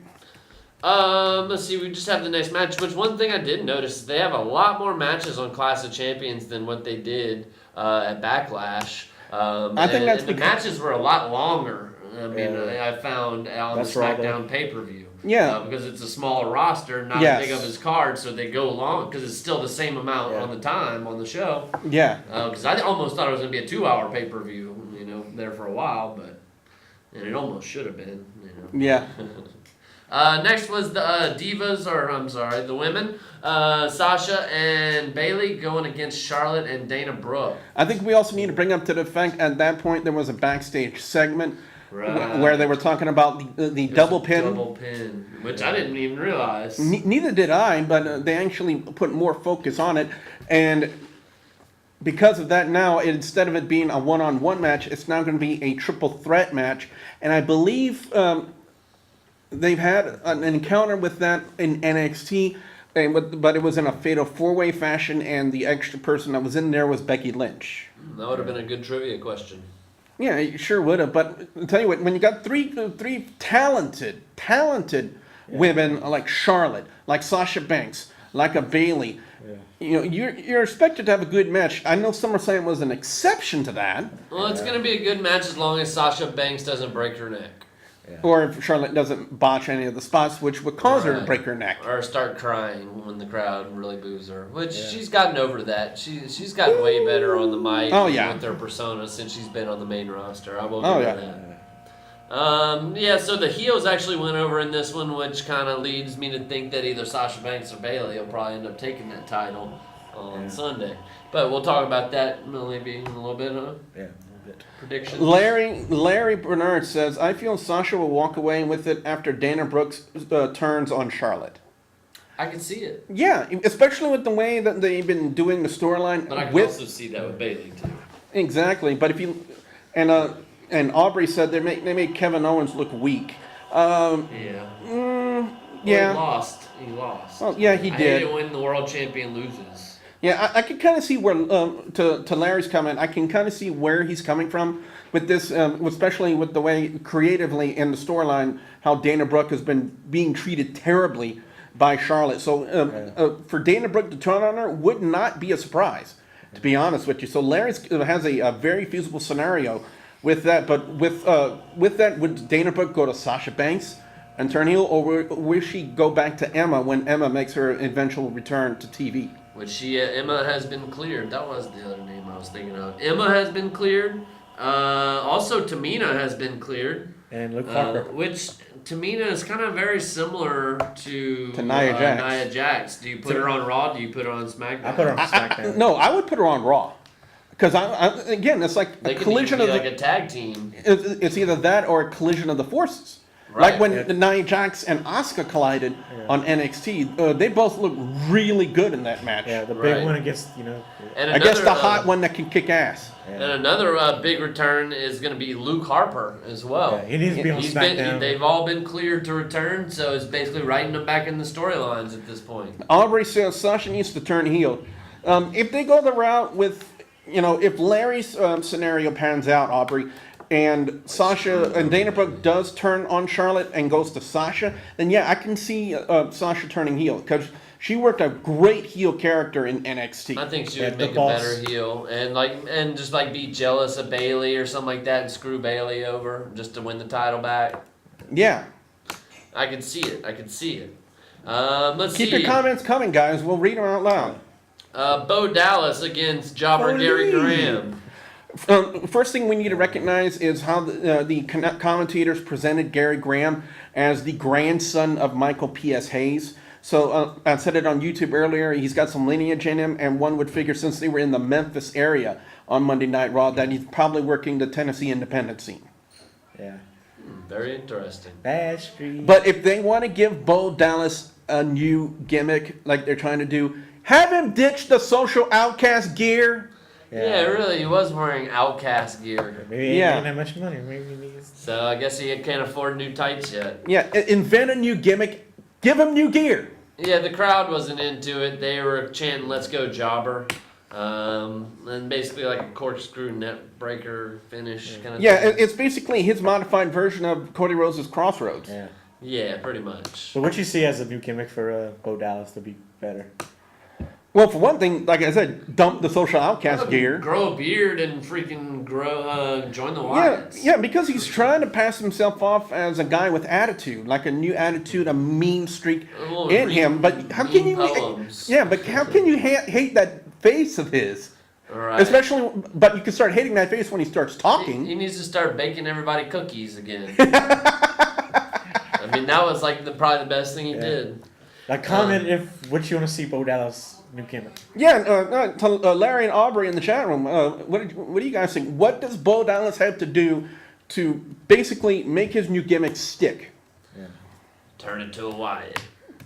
Speaker 3: Let's see. We just have the next match. Which one thing I did notice is they have a lot more matches on Clash of Champions than what they did at Backlash.
Speaker 2: I think that's
Speaker 3: the matches were a lot longer. I mean,
Speaker 1: Yeah.
Speaker 3: I found on the
Speaker 1: That's right,
Speaker 3: SmackDown pay-per-view.
Speaker 2: Yeah.
Speaker 3: Because it's a smaller roster, not
Speaker 2: Yes.
Speaker 3: as big of his card, so they go long because it's still the same amount
Speaker 1: Yeah.
Speaker 3: on the time on the show.
Speaker 2: Yeah.
Speaker 3: Because I almost thought it was going to be a 2-hour pay-per-view, there for a while, and it almost should have been,
Speaker 2: Yeah.
Speaker 3: Next was the the women, Sasha and Bailey going against Charlotte and Dana Brooke.
Speaker 2: I think we also need to bring up to the fact at that point there was a backstage segment
Speaker 3: Right.
Speaker 2: where they were talking about the double pin.
Speaker 3: Double pin, which I didn't even realize.
Speaker 2: Neither did I, but they actually put more focus on it. And because of that now, instead of it being a one-on-one match, it's now going to be a triple threat match. And I believe they've had an encounter with that in NXT, but it was in a fatal four-way fashion, and the extra person that was in there was Becky Lynch.
Speaker 3: That would have been a good trivia question.
Speaker 2: Yeah, you sure would have. But I'll tell you what, when you got three talented women like Charlotte, like Sasha Banks, like a Bailey, you're expected to have a good match. I know SummerSlam was an exception to that.
Speaker 3: Well, it's going to be a good match as long as Sasha Banks doesn't break her neck.
Speaker 2: Or if Charlotte doesn't botch any of the spots, which would cause her to break her neck.
Speaker 3: Or start crying when the crowd really boos her. Which she's gotten over that. She's gotten way better on the mic with her persona since she's been on the main roster. I will give her that. So the heels actually went over in this one, which kind of leads me to think that either Sasha Banks or Bailey will probably end up taking that title on Sunday. But we'll talk about that maybe in a little bit, huh?
Speaker 1: Yeah.
Speaker 3: Predictions.
Speaker 2: Larry Bernard says, I feel Sasha will walk away with it after Dana Brooks turns on Charlotte.
Speaker 3: I can see it.
Speaker 2: Yeah, especially with the way that they've been doing the storyline.
Speaker 3: But I can also see that with Bailey too.
Speaker 2: Exactly, but if you and Aubrey said they made Kevin Owens look weak.
Speaker 3: Well, he
Speaker 2: Yeah.
Speaker 3: lost.
Speaker 2: Well, yeah, he
Speaker 3: I
Speaker 2: did.
Speaker 3: hate it when the world champion loses.
Speaker 2: Yeah, I can kind of see where, to Larry's comment, I can kind of see where he's coming from with this, especially with the way creatively in the storyline, how Dana Brooke has been being treated terribly by Charlotte. So for Dana Brooke to turn on her would not be a surprise, to be honest with you. So Larry has a very feasible scenario with that. But with that, would Dana Brooke go to Sasha Banks and turn heel, or will she go back to Emma when Emma makes her eventual return to TV?
Speaker 3: Which Emma has been cleared. That was the other name I was thinking of. Emma has been cleared. Also, Tamina has been cleared.
Speaker 1: And Luke Harper.
Speaker 3: Which Tamina is kind of very similar to
Speaker 2: Nia Jax.
Speaker 3: Nia Jax. Do you put her on Raw? Do you put her on SmackDown?
Speaker 1: I put her on SmackDown.
Speaker 2: No, I would put her on Raw. Because, again, it's like
Speaker 3: They
Speaker 2: a
Speaker 3: could
Speaker 2: collision
Speaker 3: even
Speaker 2: of
Speaker 3: be
Speaker 2: the...
Speaker 3: like a tag team.
Speaker 2: It's either that or a collision of the forces.
Speaker 3: Right.
Speaker 2: Like when Nia Jax and Asuka collided on NXT, they both looked really good in that match.
Speaker 1: Yeah, the
Speaker 3: Right.
Speaker 1: big one against,
Speaker 3: And
Speaker 2: I guess
Speaker 3: another,
Speaker 2: the hot one that can kick ass.
Speaker 3: And another big return is going to be Luke Harper as well.
Speaker 1: Yeah, he needs to be on SmackDown.
Speaker 3: They've all been cleared to return, so it's basically writing them back in the storylines at this point.
Speaker 2: Aubrey says Sasha needs to turn heel. If they go the route with, if Larry's scenario pans out, Aubrey, and Sasha and Dana Brooke does turn on Charlotte and goes to Sasha, then yeah, I can see Sasha turning heel because she worked a great heel character in NXT.
Speaker 3: I think she
Speaker 1: Yeah,
Speaker 3: would
Speaker 1: the
Speaker 3: make a
Speaker 1: boss.
Speaker 3: better heel and just be jealous of Bailey or something like that and screw Bailey over just to win the title back.
Speaker 2: Yeah.
Speaker 3: I could see it. Let's
Speaker 2: Keep
Speaker 3: see.
Speaker 2: your comments coming, guys. We'll read them out loud.
Speaker 3: Bo Dallas against Jobber Gary Graham.
Speaker 2: First thing we need to recognize is how the commentators presented Gary Graham as the grandson of Michael P.S. Hayes. So I said it on YouTube earlier, he's got some lineage in him, and one would figure since they were in the Memphis area on Monday Night Raw that he's probably working the Tennessee independent scene.
Speaker 1: Yeah.
Speaker 3: Very interesting.
Speaker 1: Bad Street.
Speaker 2: But if they want to give Bo Dallas a new gimmick like they're trying to do, have him ditch the social outcast gear.
Speaker 3: Yeah, really, he was wearing Outcast gear.
Speaker 1: Maybe he ain't getting that much money. Maybe he needs...
Speaker 3: So I guess he can't afford new tights yet.
Speaker 2: Yeah, invent a new gimmick. Give him new gear.
Speaker 3: Yeah, the crowd wasn't into it. They were chanting, "Let's go, Jobber." And basically like a corkscrew net breaker finish kind of
Speaker 2: Yeah,
Speaker 3: thing.
Speaker 2: it's basically his modified version of Cody Rhodes' Crossroads.
Speaker 1: Yeah.
Speaker 3: Yeah, pretty much.
Speaker 1: So what you see as a new gimmick for Bo Dallas to be better?
Speaker 2: Well, for one thing, like I said, dump the social outcast gear.
Speaker 3: Grow a beard and freaking join the
Speaker 2: Yeah,
Speaker 3: Wyatts.
Speaker 2: yeah, because he's trying to pass himself off as a guy with attitude, like a new attitude, a mean streak in him. But how can you?
Speaker 3: Poems.
Speaker 2: Yeah, but how can you hate that face of his?
Speaker 3: Right.
Speaker 2: Especially, but you can start hating that face when he starts talking.
Speaker 3: He needs to start baking everybody cookies again. I mean, that was like probably the best thing he did.
Speaker 1: Like, comment if what you want to see Bo Dallas new gimmick.
Speaker 2: Yeah, to Larry and Aubrey in the chat room. What do you guys think? What does Bo Dallas have to do to basically make his new gimmick stick?
Speaker 1: Yeah.
Speaker 3: Turn it to a Wyatt.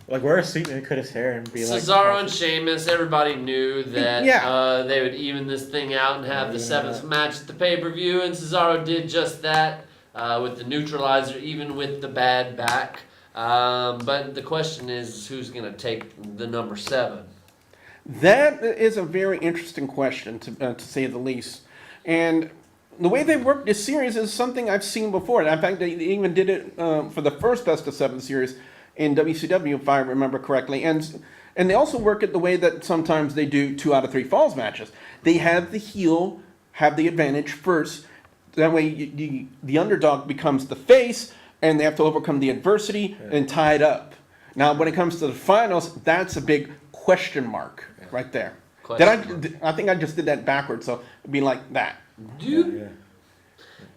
Speaker 1: Like, wear a suit and cut his hair and be like.
Speaker 3: Cesaro and Sheamus, everybody knew that
Speaker 2: Yeah.
Speaker 3: they would even this thing out and have the 7th match at the pay-per-view, and Cesaro did just that with the neutralizer, even with the bad back. But the question is, who's going to take the number 7?
Speaker 2: That is a very interesting question, to say the least. And the way they worked this series is something I've seen before. In fact, they even did it for the first Best of 7 series in WCW, if I remember correctly. And they also work it the way that sometimes they do 2 out of 3 falls matches. They have the heel have the advantage first. That way the underdog becomes the face, and they have to overcome the adversity and tie it up. Now, when it comes to the finals, that's a big question mark right there. I think I just did that backwards, so it'd be like that.
Speaker 1: Yeah.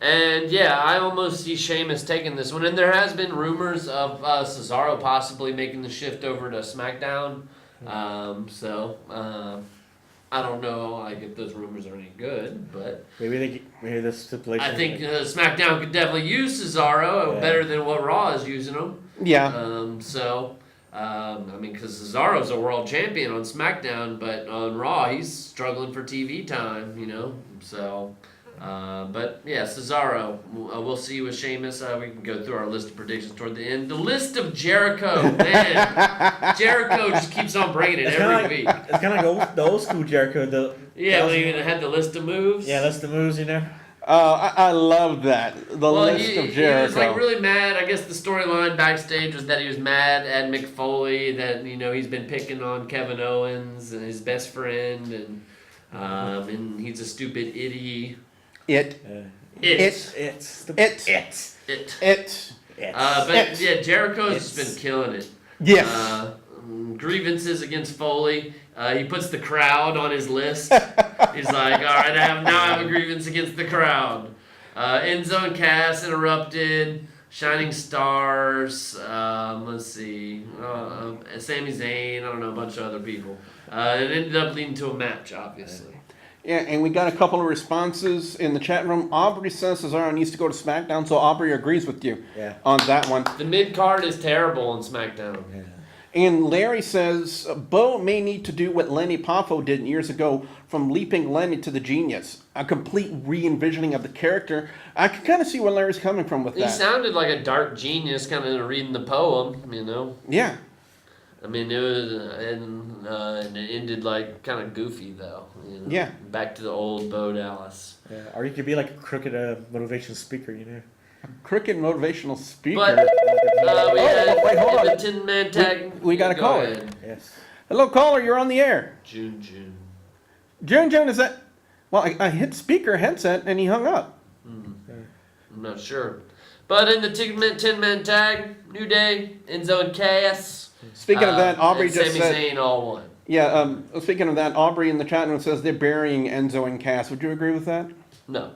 Speaker 3: And yeah, I almost see Sheamus taking this one. And there has been rumors of Cesaro possibly making the shift over to SmackDown. I don't know like if those rumors are any good, but
Speaker 1: Maybe the stipulation.
Speaker 3: I think SmackDown could definitely use Cesaro better than what Raw is using him.
Speaker 2: Yeah.
Speaker 3: I mean, because Cesaro's a world champion on SmackDown, but on Raw he's struggling for TV time, you know. So, but yeah, Cesaro. We'll see with Sheamus. We can go through our list of predictions toward the end. The list of Jericho, man. Jericho just keeps on bringing it every week.
Speaker 1: It's kind of like the old school Jericho.
Speaker 3: When he even had the list of moves.
Speaker 1: Yeah, that's the moves, you know.
Speaker 2: I love that. The list of Jericho.
Speaker 3: He was like really mad. I guess the storyline backstage was that he was mad at Mick Foley that he's been picking on Kevin Owens and his best friend and he's a stupid idiot. But yeah, Jericho's just been killing it.
Speaker 2: Yes.
Speaker 3: Grievances against Foley. He puts the crowd on his list. He's like, all right, I have a grievance against the crowd. Enzo and Cass interrupted. Shining Stars. Let's see. Sami Zayn. I don't know, a bunch of other people. It ended up leading to a match, obviously.
Speaker 2: Yeah, and we got a couple of responses in the chat room. Aubrey says Cesaro needs to go to SmackDown, so Aubrey agrees with you on that one.
Speaker 3: The mid card is terrible on SmackDown.
Speaker 1: Yeah.
Speaker 2: And Larry says Bo may need to do what Lenny Poffo did years ago, from leaping Lenny to the Genius. A complete re-envisioning of the character. I can kind of see where Larry's coming from with that.
Speaker 3: He sounded like a dark genius kind of reading the poem, you know?
Speaker 2: Yeah.
Speaker 3: I mean, it was, and it ended like kind of goofy though. You know?
Speaker 2: Yeah.
Speaker 3: Back to the old Bo Dallas.
Speaker 1: Yeah, or you could be like a crooked motivation speaker, you know.
Speaker 2: Crooked motivational speaker.
Speaker 3: But we had
Speaker 2: wait, hold on.
Speaker 3: the 10-man tag.
Speaker 2: We got a
Speaker 3: Go
Speaker 2: caller.
Speaker 3: ahead.
Speaker 1: Yes.
Speaker 2: Hello, caller. You're on the air.
Speaker 3: June.
Speaker 2: June, is that? Well, I hit speaker headset and he hung up.
Speaker 3: I'm not sure. But in the 10-man tag, New Day, Enzo and Cass.
Speaker 2: Speaking of that, Aubrey
Speaker 3: and
Speaker 2: just
Speaker 3: Sami
Speaker 2: said.
Speaker 3: Zayn all won.
Speaker 2: Yeah. Speaking of that, Aubrey in the chat room says they're burying Enzo and Cass. Would you agree with that?
Speaker 3: No.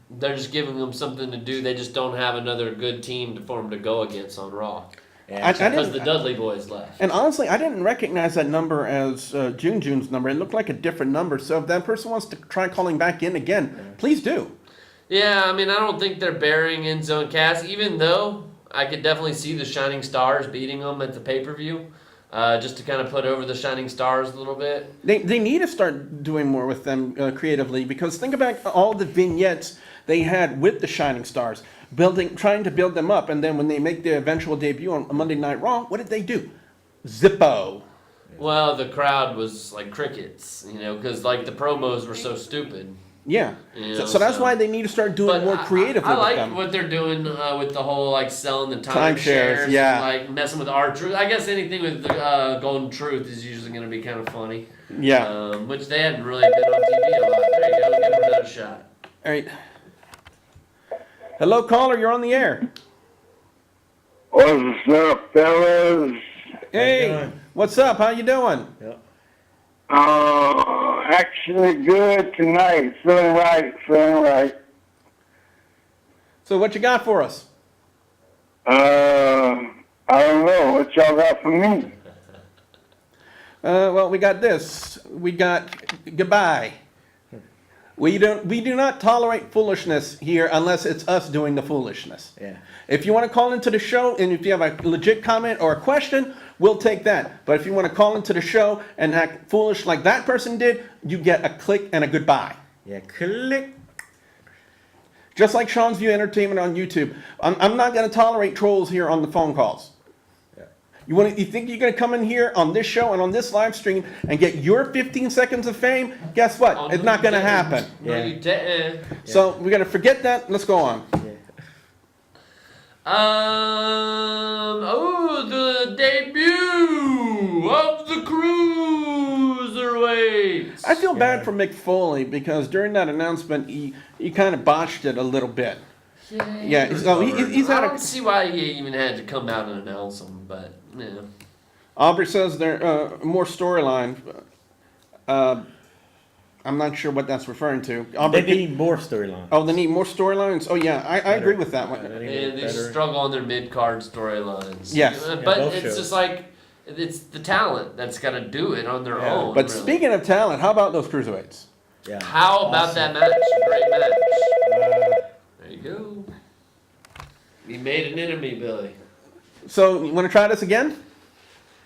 Speaker 3: They're just giving them something to do. They just don't have another good team for them to go against on Raw.
Speaker 1: Yeah,
Speaker 3: Because the Dudley boys left.
Speaker 2: And honestly, I didn't recognize that number as June's number. It looked like a different number. So if that person wants to try calling back in again, please do.
Speaker 3: Yeah, I mean, I don't think they're burying Enzo and Cass, even though I could definitely see the Shining Stars beating them at the pay-per-view, just to kind of put over the Shining Stars a little bit.
Speaker 2: They need to start doing more with them creatively, because think about all the vignettes they had with the Shining Stars, trying to build them up, and then when they make their eventual debut on Monday Night Raw, what did they do? Zippo.
Speaker 3: Well, the crowd was like crickets, because like the promos were so stupid.
Speaker 2: Yeah.
Speaker 3: You
Speaker 2: So,
Speaker 3: know,
Speaker 2: so that's
Speaker 3: so-
Speaker 2: why they need to start doing more creatively
Speaker 3: I
Speaker 2: with
Speaker 3: like
Speaker 2: them.
Speaker 3: what they're doing with the whole like selling the
Speaker 2: Timeshares,
Speaker 3: timeshares,
Speaker 2: yeah.
Speaker 3: and, like messing with our truth. I guess anything with the Golden Truth is usually going to be kind of funny.
Speaker 2: Yeah.
Speaker 3: Which they hadn't really been on TV a lot. There you go, give them another shot.
Speaker 2: All right. Hello, caller. You're on the air.
Speaker 4: What's up, fellas?
Speaker 2: Hey,
Speaker 1: doing?
Speaker 2: what's up? How you doing?
Speaker 1: Yep.
Speaker 4: Actually good tonight. Feeling right.
Speaker 2: So what you got for us?
Speaker 4: I don't know. What y'all got for me?
Speaker 2: Well, we got this. We got goodbye. We do not tolerate foolishness here unless it's us doing the foolishness.
Speaker 1: Yeah.
Speaker 2: If you want to call into the show and if you have a legit comment or a question, we'll take that. But if you want to call into the show and act foolish like that person did, you get a click and a goodbye.
Speaker 1: Yeah. Click.
Speaker 2: Just like Sean's View Entertainment on YouTube. I'm not going to tolerate trolls here on the phone calls.
Speaker 1: Yeah.
Speaker 2: You think you're going to come in here on this show and on this live stream and get your 15 seconds of fame? Guess what?
Speaker 3: Oh,
Speaker 2: It's
Speaker 3: no,
Speaker 2: not going to
Speaker 3: you didn't.
Speaker 2: happen.
Speaker 3: No,
Speaker 1: Yeah.
Speaker 3: you didn't.
Speaker 2: So we got to forget that. Let's go on.
Speaker 1: Yeah.
Speaker 3: The debut of the cruiserweights.
Speaker 2: I feel bad
Speaker 1: Yeah.
Speaker 2: for Mick Foley because during that announcement, he kind of botched it a little bit. Yeah, so he's
Speaker 3: I
Speaker 2: had
Speaker 3: don't see why he even had to come out and announce them, but yeah.
Speaker 2: Aubrey says there more storyline. I'm not sure what that's referring to. Aubrey,
Speaker 1: They need more storyline.
Speaker 2: oh, they need more storylines? Oh, yeah, I agree with that one.
Speaker 1: They need
Speaker 3: And they
Speaker 1: better.
Speaker 3: struggle on their mid-card storylines.
Speaker 2: Yes.
Speaker 3: But
Speaker 1: Yeah, both
Speaker 3: it's
Speaker 1: shows.
Speaker 3: just like, it's the talent that's got to do it on their
Speaker 1: Yeah.
Speaker 3: own.
Speaker 2: But
Speaker 3: really.
Speaker 2: speaking of talent, how about those cruiserweights?
Speaker 1: Yeah.
Speaker 3: How about
Speaker 1: Awesome.
Speaker 3: that match? Great match.
Speaker 1: Uh,
Speaker 3: There you go. You made an enemy, Billy.
Speaker 2: So, you want to try this again?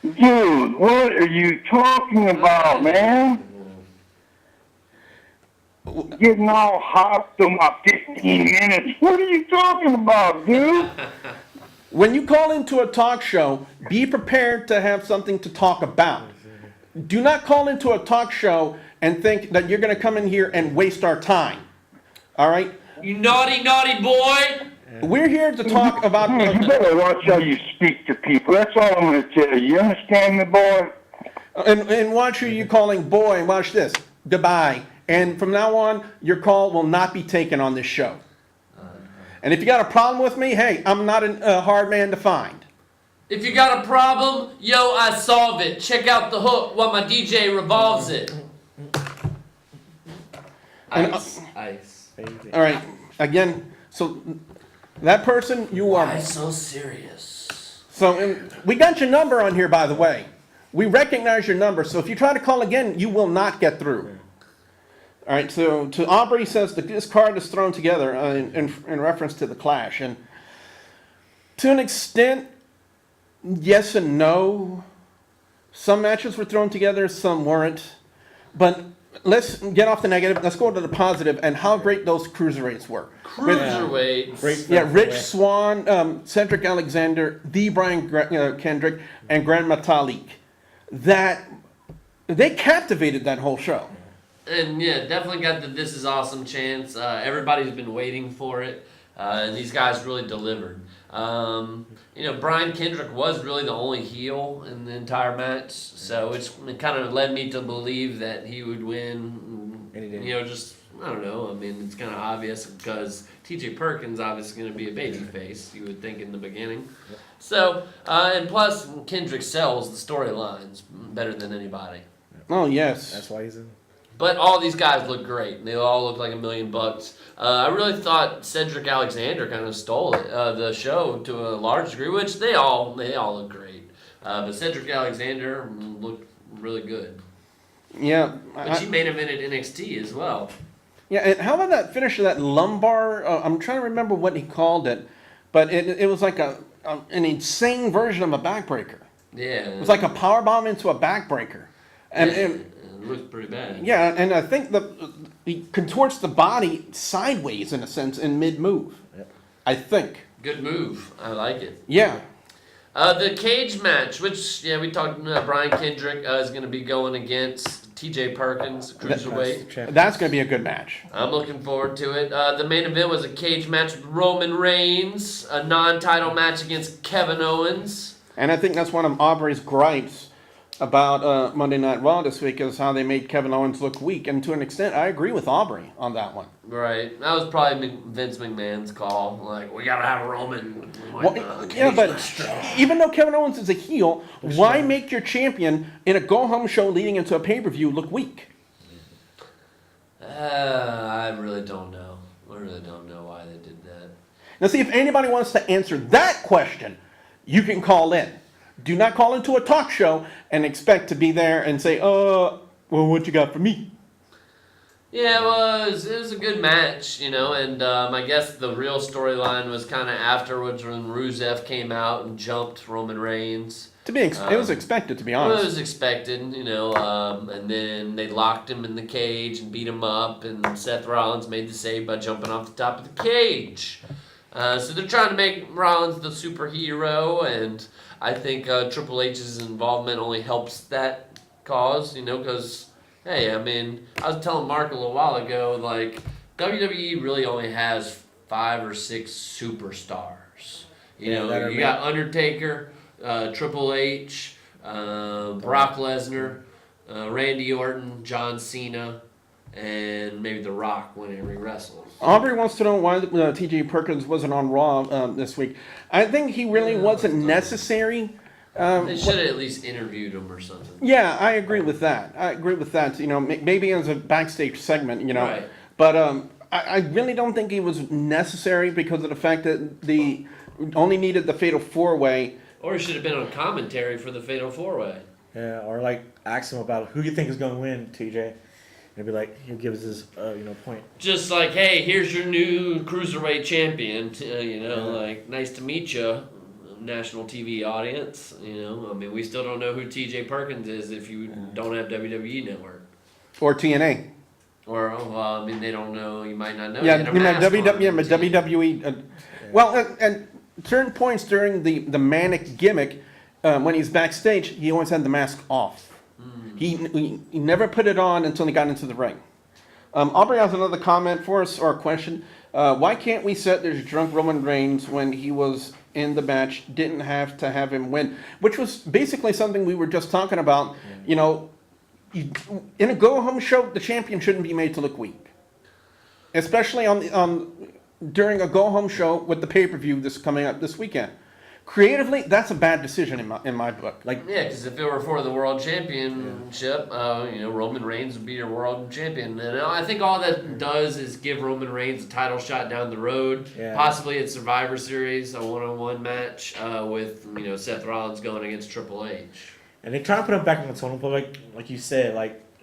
Speaker 4: Dude, what are you talking about, man? Getting all hot to my 15 minutes. What are you talking about, dude?
Speaker 2: When you call into a talk show, be prepared to have something to talk about. Do not call into a talk show and think that you're going to come in here and waste our time. All right?
Speaker 3: You naughty, naughty boy!
Speaker 2: We're here to talk about.
Speaker 4: Dude, you better watch how you speak to people. That's all I'm going to tell you. You understand me, boy?
Speaker 2: And watch who you're calling boy, and watch this. Goodbye. And from now on, your call will not be taken on this show. And if you got a problem with me, hey, I'm not a hard man to find.
Speaker 3: If you got a problem, yo, I solve it. Check out the hook while my DJ revolves it. Ice, ice.
Speaker 1: Crazy.
Speaker 2: All right. Again, so that person, you are.
Speaker 3: Why so serious?
Speaker 2: So we got your number on here, by the way. We recognize your number. So if you try to call again, you will not get through. All right. So to Aubrey says that this card is thrown together in reference to the Clash, and to an extent, yes and no. Some matches were thrown together, some weren't. But let's get off the negative. Let's go to the positive and how great those cruiserweights were.
Speaker 3: Cruiserweights.
Speaker 1: Great.
Speaker 2: Yeah, Rich Swann, Cedric Alexander, the Brian Kendrick, and Grand Metalik. That they captivated that whole show.
Speaker 3: And yeah, definitely got the "This Is Awesome" chance. Everybody's been waiting for it, and these guys really delivered. Brian Kendrick was really the only heel in the entire match, so it kind of led me to believe that he would win.
Speaker 1: And he did.
Speaker 3: I don't know. I mean, it's kind of obvious because T.J. Perkins obviously going to be a babyface. You would think in the beginning.
Speaker 1: Yep.
Speaker 3: So, and plus Kendrick sells the storylines better than anybody.
Speaker 2: Oh yes.
Speaker 1: That's why he's in.
Speaker 3: But all these guys look great. They all look like $1 million. I really thought Cedric Alexander kind of stole it, the show to a large degree, which they all look great. But Cedric Alexander looked really good.
Speaker 2: Yeah.
Speaker 3: But she main evented NXT as well.
Speaker 2: Yeah, and how about that finish of that lumbar? I'm trying to remember what he called it, but it was like an insane version of a backbreaker.
Speaker 3: Yeah.
Speaker 2: It was like a power bomb into a backbreaker, and
Speaker 3: it looked pretty bad.
Speaker 2: yeah, and I think he contorts the body sideways in a sense in mid move.
Speaker 1: Yep.
Speaker 2: I think.
Speaker 3: Good move. I like it.
Speaker 2: Yeah.
Speaker 3: The cage match, which we talked about, Brian Kendrick is going to be going against T.J. Perkins, cruiserweight.
Speaker 2: That's going to be a good match.
Speaker 3: I'm looking forward to it. The main event was a cage match with Roman Reigns, a non-title match against Kevin Owens.
Speaker 2: And I think that's one of Aubrey's gripes about Monday Night Raw this week is how they made Kevin Owens look weak. And to an extent, I agree with Aubrey on that one.
Speaker 3: Right. That was probably Vince McMahon's call. Like, we got to have Roman.
Speaker 2: Well, yeah, but even though Kevin Owens is a heel, why make your champion in a go-home show leading into a pay-per-view look weak?
Speaker 3: I really don't know. I really don't know why they did that.
Speaker 2: Now, see, if anybody wants to answer that question, you can call in. Do not call into a talk show and expect to be there and say, well, what you got for me?
Speaker 3: Yeah, it was a good match, and I guess the real storyline was kind of afterwards when Rusev came out and jumped Roman Reigns.
Speaker 2: It was expected, to be honest.
Speaker 3: Well, it was expected, and then they locked him in the cage and beat him up, and Seth Rollins made the save by jumping off the top of the cage. So they're trying to make Rollins the superhero, and I think Triple H's involvement only helps that cause, because, hey, I was telling Mark a little while ago, like, WWE really only has 5 or 6 superstars. You got Undertaker, Triple H, Brock Lesnar, Randy Orton, John Cena, and maybe The Rock whenever he wrestles.
Speaker 2: Aubrey wants to know why T.J. Perkins wasn't on Raw this week. I think he really wasn't necessary.
Speaker 3: They should have at least interviewed him or something.
Speaker 2: Yeah, I agree with that. Maybe as a backstage segment,
Speaker 3: Right.
Speaker 2: But I really don't think he was necessary because of the fact that the only needed the Fatal 4-Way.
Speaker 3: Or he should have been on commentary for the Fatal 4-Way.
Speaker 1: Yeah, or like ask him about who you think is going to win, TJ. And be like, he'll give us his, point.
Speaker 3: Just like, hey, here's your new cruiserweight champion. Like, nice to meet you, national TV audience. We still don't know who T.J. Perkins is if you don't have WWE Network
Speaker 2: Or TNA.
Speaker 3: Or, they don't know. You might not know.
Speaker 2: Yeah, WWE. Well, and certain points during the manic gimmick, when he's backstage, he always had the mask off. He never put it on until he got into the ring. Aubrey has another comment for us, or a question. Why can't we set there's drunk Roman Reigns when he was in the match, didn't have to have him win? Which was basically something we were just talking about. In a go-home show, the champion shouldn't be made to look weak. Especially during a go-home show with the pay-per-view that's coming up this weekend. Creatively, that's a bad decision in my book.
Speaker 3: Because if it were for the world championship, Roman Reigns would be your world champion. And I think all that does is give Roman Reigns a title shot down the road. Yeah. Possibly at Survivor Series, a one-on-one match with Seth Rollins going against Triple H.
Speaker 1: And they try to put him back on the totem pole, like you said,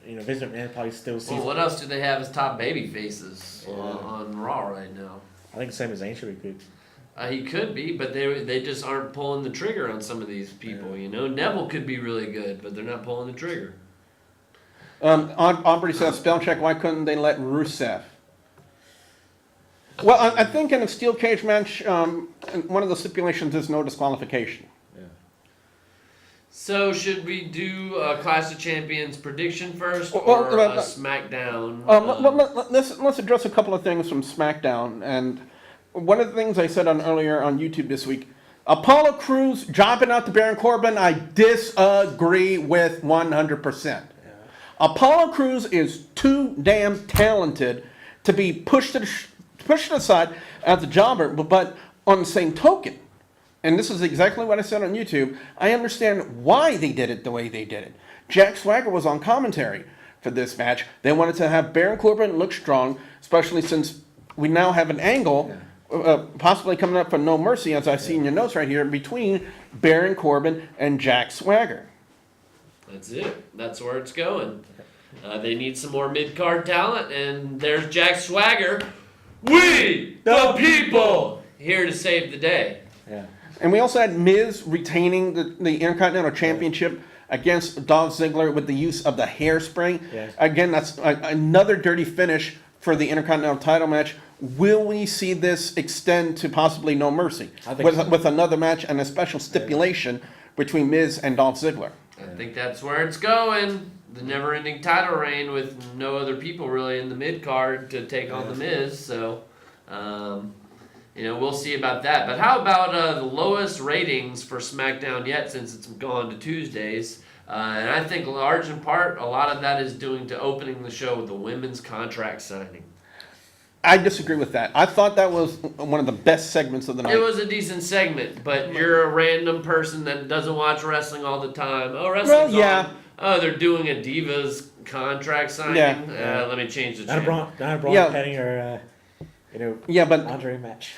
Speaker 1: Vince McMahon probably still sees.
Speaker 3: Well, what else do they have as top baby faces on Raw right now?
Speaker 1: I think the same as Zayn should be good.
Speaker 3: He could be, but they just aren't pulling the trigger on some of these people. Neville could be really good, but they're not pulling the trigger.
Speaker 2: Aubrey says, spell check. Why couldn't they let Rusev? Well, I think in a steel cage match, one of the stipulations is no disqualification.
Speaker 1: Yeah.
Speaker 3: So should we do a Clash of Champions prediction first, or a SmackDown?
Speaker 2: Let's address a couple of things from SmackDown. And one of the things I said earlier on YouTube this week, Apollo Crews jobbing out to Baron Corbin, I disagree with 100%. Yeah. Apollo Crews is too damn talented to be pushed aside as a jobber, but on the same token, and this is exactly what I said on YouTube, I understand why they did it the way they did it. Jack Swagger was on commentary for this match. They wanted to have Baron Corbin look strong, especially since we now have an angle possibly coming up for No Mercy, as I see in your notes right here, between Baron Corbin and Jack Swagger.
Speaker 3: That's it. That's where it's going. They need some more mid-card talent, and there's Jack Swagger. We, the people, here to save the day.
Speaker 1: Yeah.
Speaker 2: And we also had Miz retaining the Intercontinental Championship against Dolph Ziggler with the use of the hairspray.
Speaker 1: Yeah.
Speaker 2: Again, that's another dirty finish for the Intercontinental title match, will we see this extend to possibly No Mercy
Speaker 1: I think so.
Speaker 2: with another match and a special stipulation between Miz and Dolph Ziggler?
Speaker 3: I think that's where it's going. The never-ending title reign with no other people really in the mid-card to take on The Miz. So, we'll see about that. But how about the lowest ratings for SmackDown yet since it's gone to Tuesdays? And I think large in part, a lot of that is doing to opening the show with the women's contract signing.
Speaker 2: I disagree with that. I thought that was one of the best segments of the night.
Speaker 3: It was a decent segment, but you're a random person that doesn't watch wrestling all the time. Oh, wrestling's on. Oh, they're doing a Divas contract signing.
Speaker 2: Yeah.
Speaker 3: Let me change the
Speaker 1: Not a
Speaker 3: channel.
Speaker 1: Braun Penny or
Speaker 2: but
Speaker 1: Andre match.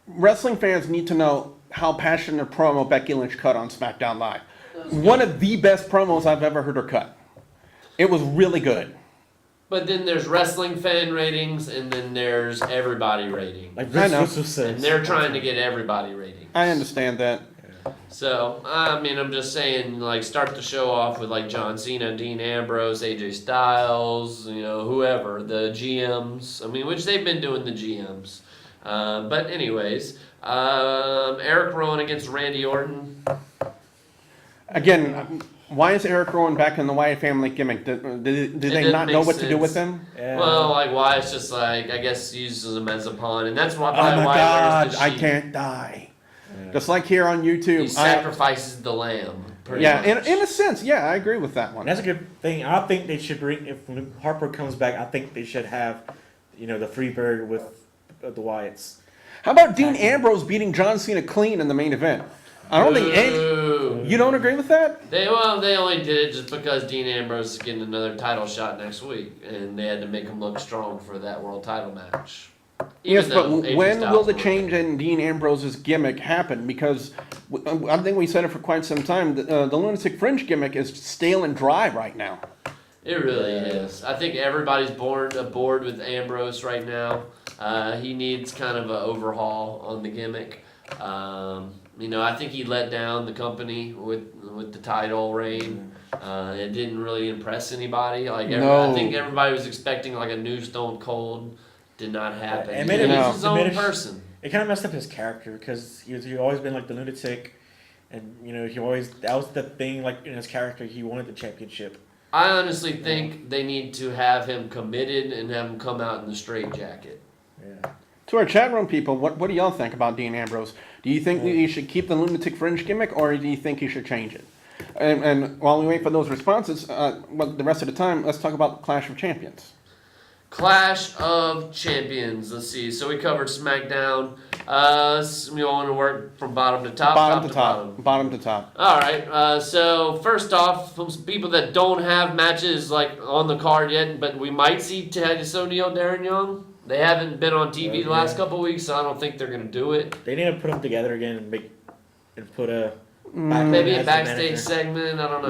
Speaker 2: wrestling fans need to know how passionate a promo Becky Lynch cut on SmackDown Live. One of the best promos I've ever heard her cut. It was really good.
Speaker 3: But then there's wrestling fan ratings, and then there's everybody rating.
Speaker 1: Like
Speaker 2: I know.
Speaker 1: Russo says.
Speaker 3: And they're trying to get everybody rating.
Speaker 2: I understand that.
Speaker 3: So, I'm just saying, start the show off with, John Cena, Dean Ambrose, AJ Styles, whoever, the GMs. Which they've been doing the GMs. But anyways, Eric Rowan against Randy Orton.
Speaker 2: Again, why is Eric Rowan back in the Wyatt family gimmick? Do they not know what to do with him?
Speaker 1: Yeah.
Speaker 3: Well, why it's just I guess uses him as a pawn, and that's why.
Speaker 2: Oh my
Speaker 3: why
Speaker 2: God,
Speaker 3: wears the
Speaker 2: I
Speaker 3: sheep.
Speaker 2: can't die. Just like here on YouTube.
Speaker 3: He sacrifices the lamb. Pretty
Speaker 2: Yeah,
Speaker 3: much.
Speaker 2: in a sense, yeah, I agree with that one.
Speaker 1: That's a good thing. I think they should bring, if Harper comes back, I think they should have, the free bird with the Wyatts.
Speaker 2: How about Dean Ambrose beating John Cena clean in the main event? I don't think any. You don't agree with that?
Speaker 3: They only did it just because Dean Ambrose is getting another title shot next week, and they had to make him look strong for that world title match.
Speaker 2: Yes, but
Speaker 3: though AJ
Speaker 2: when will
Speaker 3: Styles
Speaker 2: the
Speaker 3: won.
Speaker 2: change in Dean Ambrose's gimmick happen? Because I think we said it for quite some time. The Lunatic Fringe gimmick is stale and dry right now.
Speaker 3: It really is. I think everybody's bored with Ambrose right now. He needs kind of an overhaul on the gimmick. I think he let down the company with the title reign. It didn't really impress anybody. I think everybody was expecting a new Stone Cold. Did not happen.
Speaker 1: It made
Speaker 3: He's
Speaker 1: him
Speaker 3: his own person.
Speaker 1: It kind of messed up his character because he always been the lunatic, and that was the thing in his character. He wanted the championship.
Speaker 3: I honestly think they need to have him committed and have him come out in the straitjacket.
Speaker 1: Yeah.
Speaker 2: To our chat room people, what do y'all think about Dean Ambrose? Do you think that he should keep the Lunatic Fringe gimmick, or do you think he should change it? And while we wait for those responses, the rest of the time, let's talk about Clash of Champions.
Speaker 3: Clash of Champions. Let's see. So we covered SmackDown. We want to work from bottom to top.
Speaker 2: Bottom to top.
Speaker 3: All right. So first off, from some people that don't have matches on the card yet, but we might see Titus O'Neil, Darren Young. They haven't been on TV the last couple of weeks, so I don't think they're gonna do it.
Speaker 1: They need to put them together again and put a
Speaker 3: Maybe a
Speaker 1: as the
Speaker 3: backstage
Speaker 1: manager.
Speaker 3: segment. I don't know.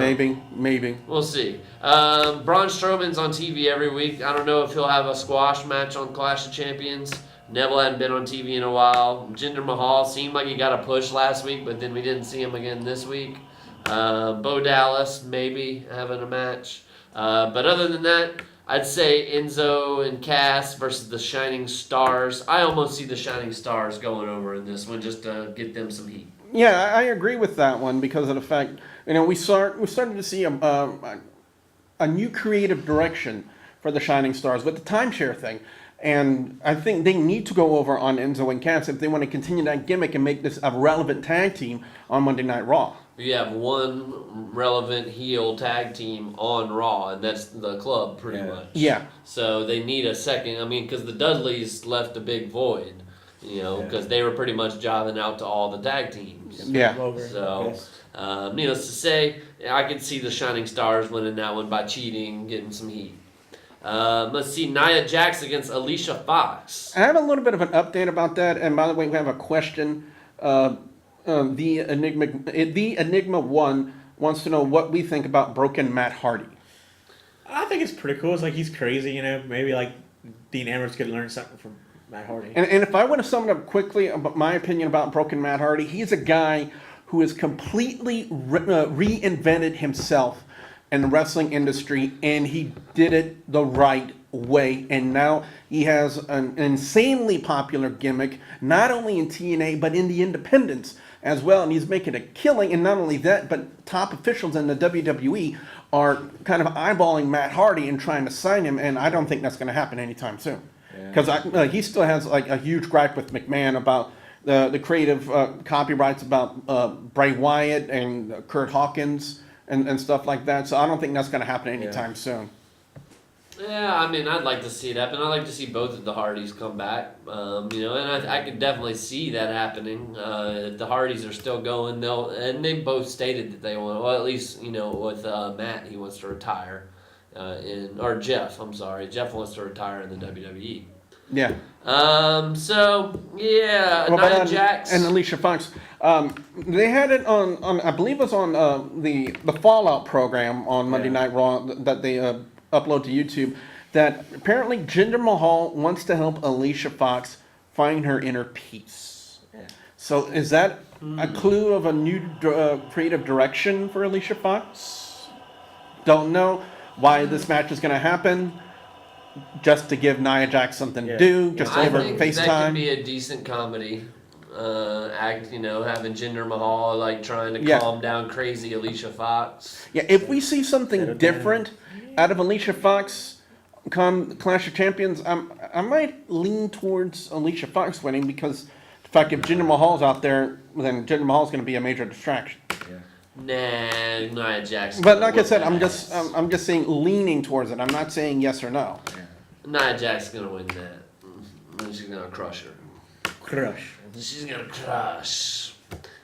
Speaker 2: Maybe.
Speaker 3: We'll see. Braun Strowman's on TV every week. I don't know if he'll have a squash match on Clash of Champions. Neville hadn't been on TV in a while. Jinder Mahal seemed like he got a push last week, but then we didn't see him again this week. Bo Dallas maybe having a match. But other than that, I'd say Enzo and Cass versus the Shining Stars. I almost see the Shining Stars going over in this one just to get them some heat.
Speaker 2: Yeah, I agree with that one because of the fact, we started to see a new creative direction for the Shining Stars with the timeshare thing. And I think they need to go over on Enzo and Cass if they want to continue that gimmick and make this a relevant tag team on Monday Night Raw.
Speaker 3: You have one relevant heel tag team on Raw, and that's the club pretty much.
Speaker 2: Yeah.
Speaker 3: So they need a second. Because the Dudleys left a big void, because they were pretty much jobbing out to all the tag teams.
Speaker 2: Yeah.
Speaker 3: So, needless to say, I could see the Shining Stars winning that one by cheating, getting some heat. Let's see, Nia Jax against Alicia Fox.
Speaker 2: I have a little bit of an update about that. And by the way, we have a question. The Enigma 1 wants to know what we think about Broken Matt Hardy.
Speaker 1: I think it's pretty cool. It's he's crazy, Maybe Dean Ambrose could learn something from Matt Hardy.
Speaker 2: And if I want to sum it up quickly about my opinion about Broken Matt Hardy, he's a guy who has completely reinvented himself in the wrestling industry, and he did it the right way, and now he has an insanely popular gimmick, not only in TNA, but in the independents as well, and he's making a killing, and not only that, but top officials in the WWE are kind of eyeballing Matt Hardy and trying to sign him, and I don't think that's going to happen anytime soon. Because he still has like a huge gripe with McMahon about the creative copyrights about Bray Wyatt and Kurt Hawkins and stuff like that. So I don't think that's going to happen anytime soon.
Speaker 3: Yeah, I mean, I'd like to see it happen. I'd like to see both of the Hardys come back. And I could definitely see that happening. If the Hardys are still going, and they both stated that they want. Well, at least with Matt, he wants to retire. Jeff, I'm sorry, Jeff wants to retire in the WWE.
Speaker 2: Yeah.
Speaker 3: So yeah, Nia Jax
Speaker 2: and Alicia Fox. They had it on I believe it was on the Fallout program on Monday Night Raw that they upload to YouTube. That apparently Jinder Mahal wants to help Alicia Fox find her inner peace. Yeah. So is that a clue of a new creative direction for Alicia Fox? Don't know why this match is going to happen. Just to give Nia Jax something to do, just to give her FaceTime.
Speaker 3: That could be a decent comedy act, having Jinder Mahal like trying to calm down crazy Alicia Fox.
Speaker 2: Yeah, if we see something different out of Alicia Fox come Clash of Champions, I might lean towards Alicia Fox winning, because the fact if Jinder Mahal's out there, then Jinder Mahal's going to be a major distraction.
Speaker 3: Nah, Nia Jax.
Speaker 2: But like I said, I'm just saying leaning towards it. I'm not saying yes or no.
Speaker 3: Nia Jax is gonna win that. And she's gonna crush her. She's gonna crush.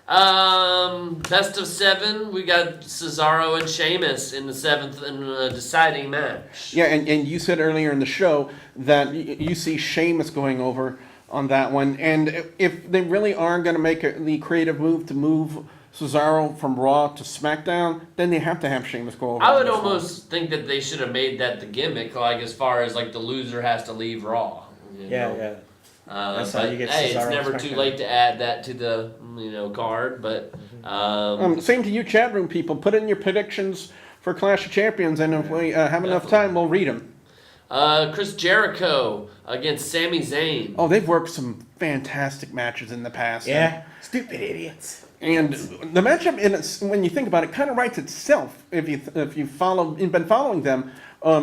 Speaker 3: Best of 7. We got Cesaro and Sheamus in the 7th and deciding match.
Speaker 2: Yeah, and you said earlier in the show that you see Sheamus going over on that one, and if they really are going to make the creative move to move Cesaro from Raw to SmackDown, then they have to have Sheamus go over.
Speaker 3: I would almost think that they should have made that the gimmick, like as far as like the loser has to leave Raw.
Speaker 1: Yeah. That's how you get
Speaker 3: hey,
Speaker 1: Cesaro
Speaker 3: it's never too late to add that to the card. But
Speaker 2: same to you, chat room people. Put in your predictions for Clash of Champions, and if we have enough time, we'll read them.
Speaker 3: Chris Jericho against Sami Zayn.
Speaker 2: Oh, they've worked some fantastic matches in the past.
Speaker 1: Yeah, stupid idiots.
Speaker 2: And the matchup, when you think about it, kind of writes itself. If you've been following them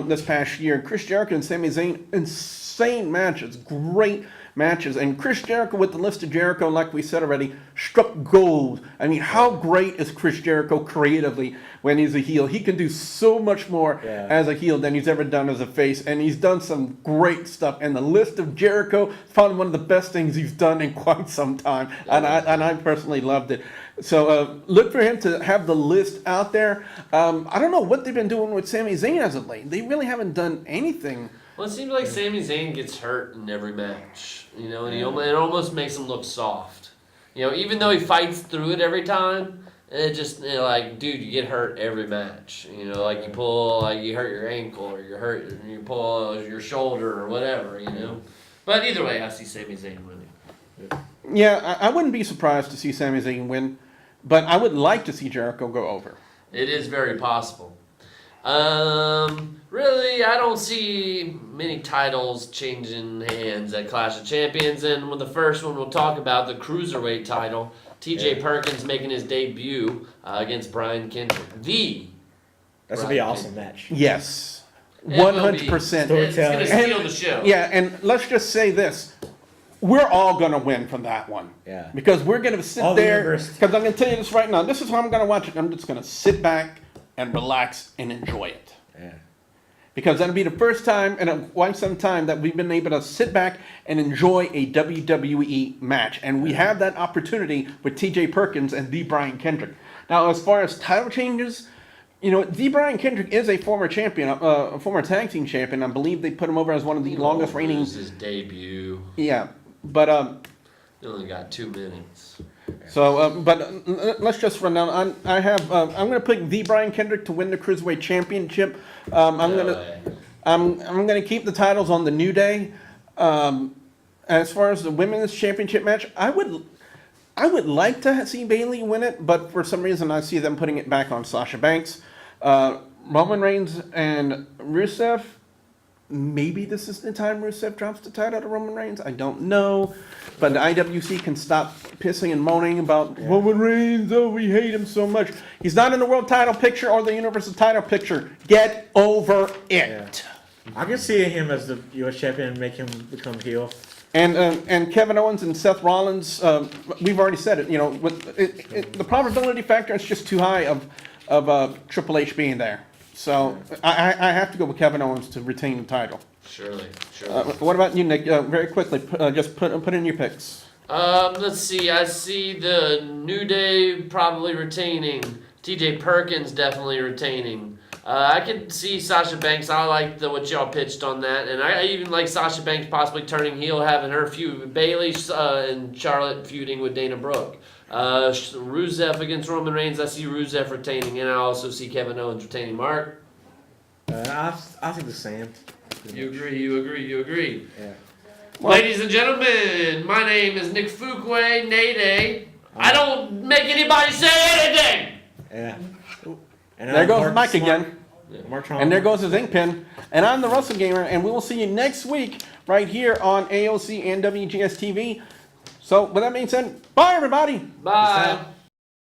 Speaker 2: this past year, Chris Jericho and Sami Zayn, insane matches, great matches. And Chris Jericho with the list of Jericho, like we said already, struck gold. I mean, how great is Chris Jericho creatively when he's a heel? He can do so much more as a heel than he's ever done as a face. And he's done some great stuff. And the list of Jericho is probably one of the best things he's done in quite some time. And I personally loved it. So look for him to have the list out there. I don't know what they've been doing with Sami Zayn as of late. They really haven't done anything.
Speaker 3: Well, it seems like Sami Zayn gets hurt in every match, and it almost makes him look soft. Even though he fights through it every time, it just like, dude, you get hurt every match. Like you pull, like you hurt your ankle, or you pull your shoulder, or whatever. But either way, I see Sami Zayn winning.
Speaker 2: Yeah, I wouldn't be surprised to see Sami Zayn win, but I would like to see Jericho go over.
Speaker 3: It is very possible. Really, I don't see many titles changing hands at Clash of Champions, and with the first one we'll talk about, the Cruiserweight title, TJ Perkins making his debut against Brian Kendrick.
Speaker 1: That's going to be an awesome match.
Speaker 2: Yes. 100%.
Speaker 3: It's going to steal the show.
Speaker 2: Yeah, and let's just say this. We're all going to win from that one.
Speaker 1: Yeah.
Speaker 2: Because we're going to sit there, because I'm going to tell you this right now. This is how I'm going to watch it. I'm just going to sit back and relax and enjoy it.
Speaker 1: Yeah.
Speaker 2: Because that'll be the first time in quite some time that we've been able to sit back and enjoy a WWE match. And we have that opportunity with TJ Perkins and the Brian Kendrick. Now, as far as title changes, the Brian Kendrick is a former champion, a former tag team champion. I believe they put him over as one of the longest reigning.
Speaker 3: His debut.
Speaker 2: Yeah, but
Speaker 3: he only got 2 minutes.
Speaker 2: So, but let's just run down. I'm going to pick the Brian Kendrick to win the Cruiserweight Championship. I'm going to keep the titles on the New Day. As far as the Women's Championship match, I would like to see Bayley win it, but for some reason I see them putting it back on Sasha Banks. Roman Reigns and Rusev. maybe this is the time Rusev drops the title to Roman Reigns. I don't know. But the IWC can stop pissing and moaning about Roman Reigns. Oh, we hate him so much. He's not in the world title picture or the universal title picture. Get over it.
Speaker 1: I can see him as the U.S. champion and make him become heel.
Speaker 2: And Kevin Owens and Seth Rollins, we've already said it. You know, the probability factor is just too high of Triple H being there. So I have to go with Kevin Owens to retain the title.
Speaker 3: Surely.
Speaker 2: What about you, Nick? Very quickly, just put in your picks.
Speaker 3: Let's see. I see the New Day probably retaining. T.J. Perkins definitely retaining. I can see Sasha Banks. I like what y'all pitched on that, and I even like Sasha Banks possibly turning heel, having her feud Bayley and Charlotte feuding with Dana Brooke. Rusev against Roman Reigns. I see Rusev retaining, and I also see Kevin Owens retaining. Mark,
Speaker 1: I think the same.
Speaker 3: you agree.
Speaker 1: Yeah.
Speaker 2: Well,
Speaker 3: Ladies and gentlemen, my name is Nick Fuquay, Nayday. I don't make anybody say anything.
Speaker 1: Yeah. And
Speaker 2: there goes
Speaker 1: Mark
Speaker 2: Mike
Speaker 1: Smart.
Speaker 2: again.
Speaker 1: Mark
Speaker 2: And there goes his ink pen. And I'm the Russell Gamer, and we will see you next week right here on AOC and WGS TV. So, with that being said, bye everybody.
Speaker 3: Bye.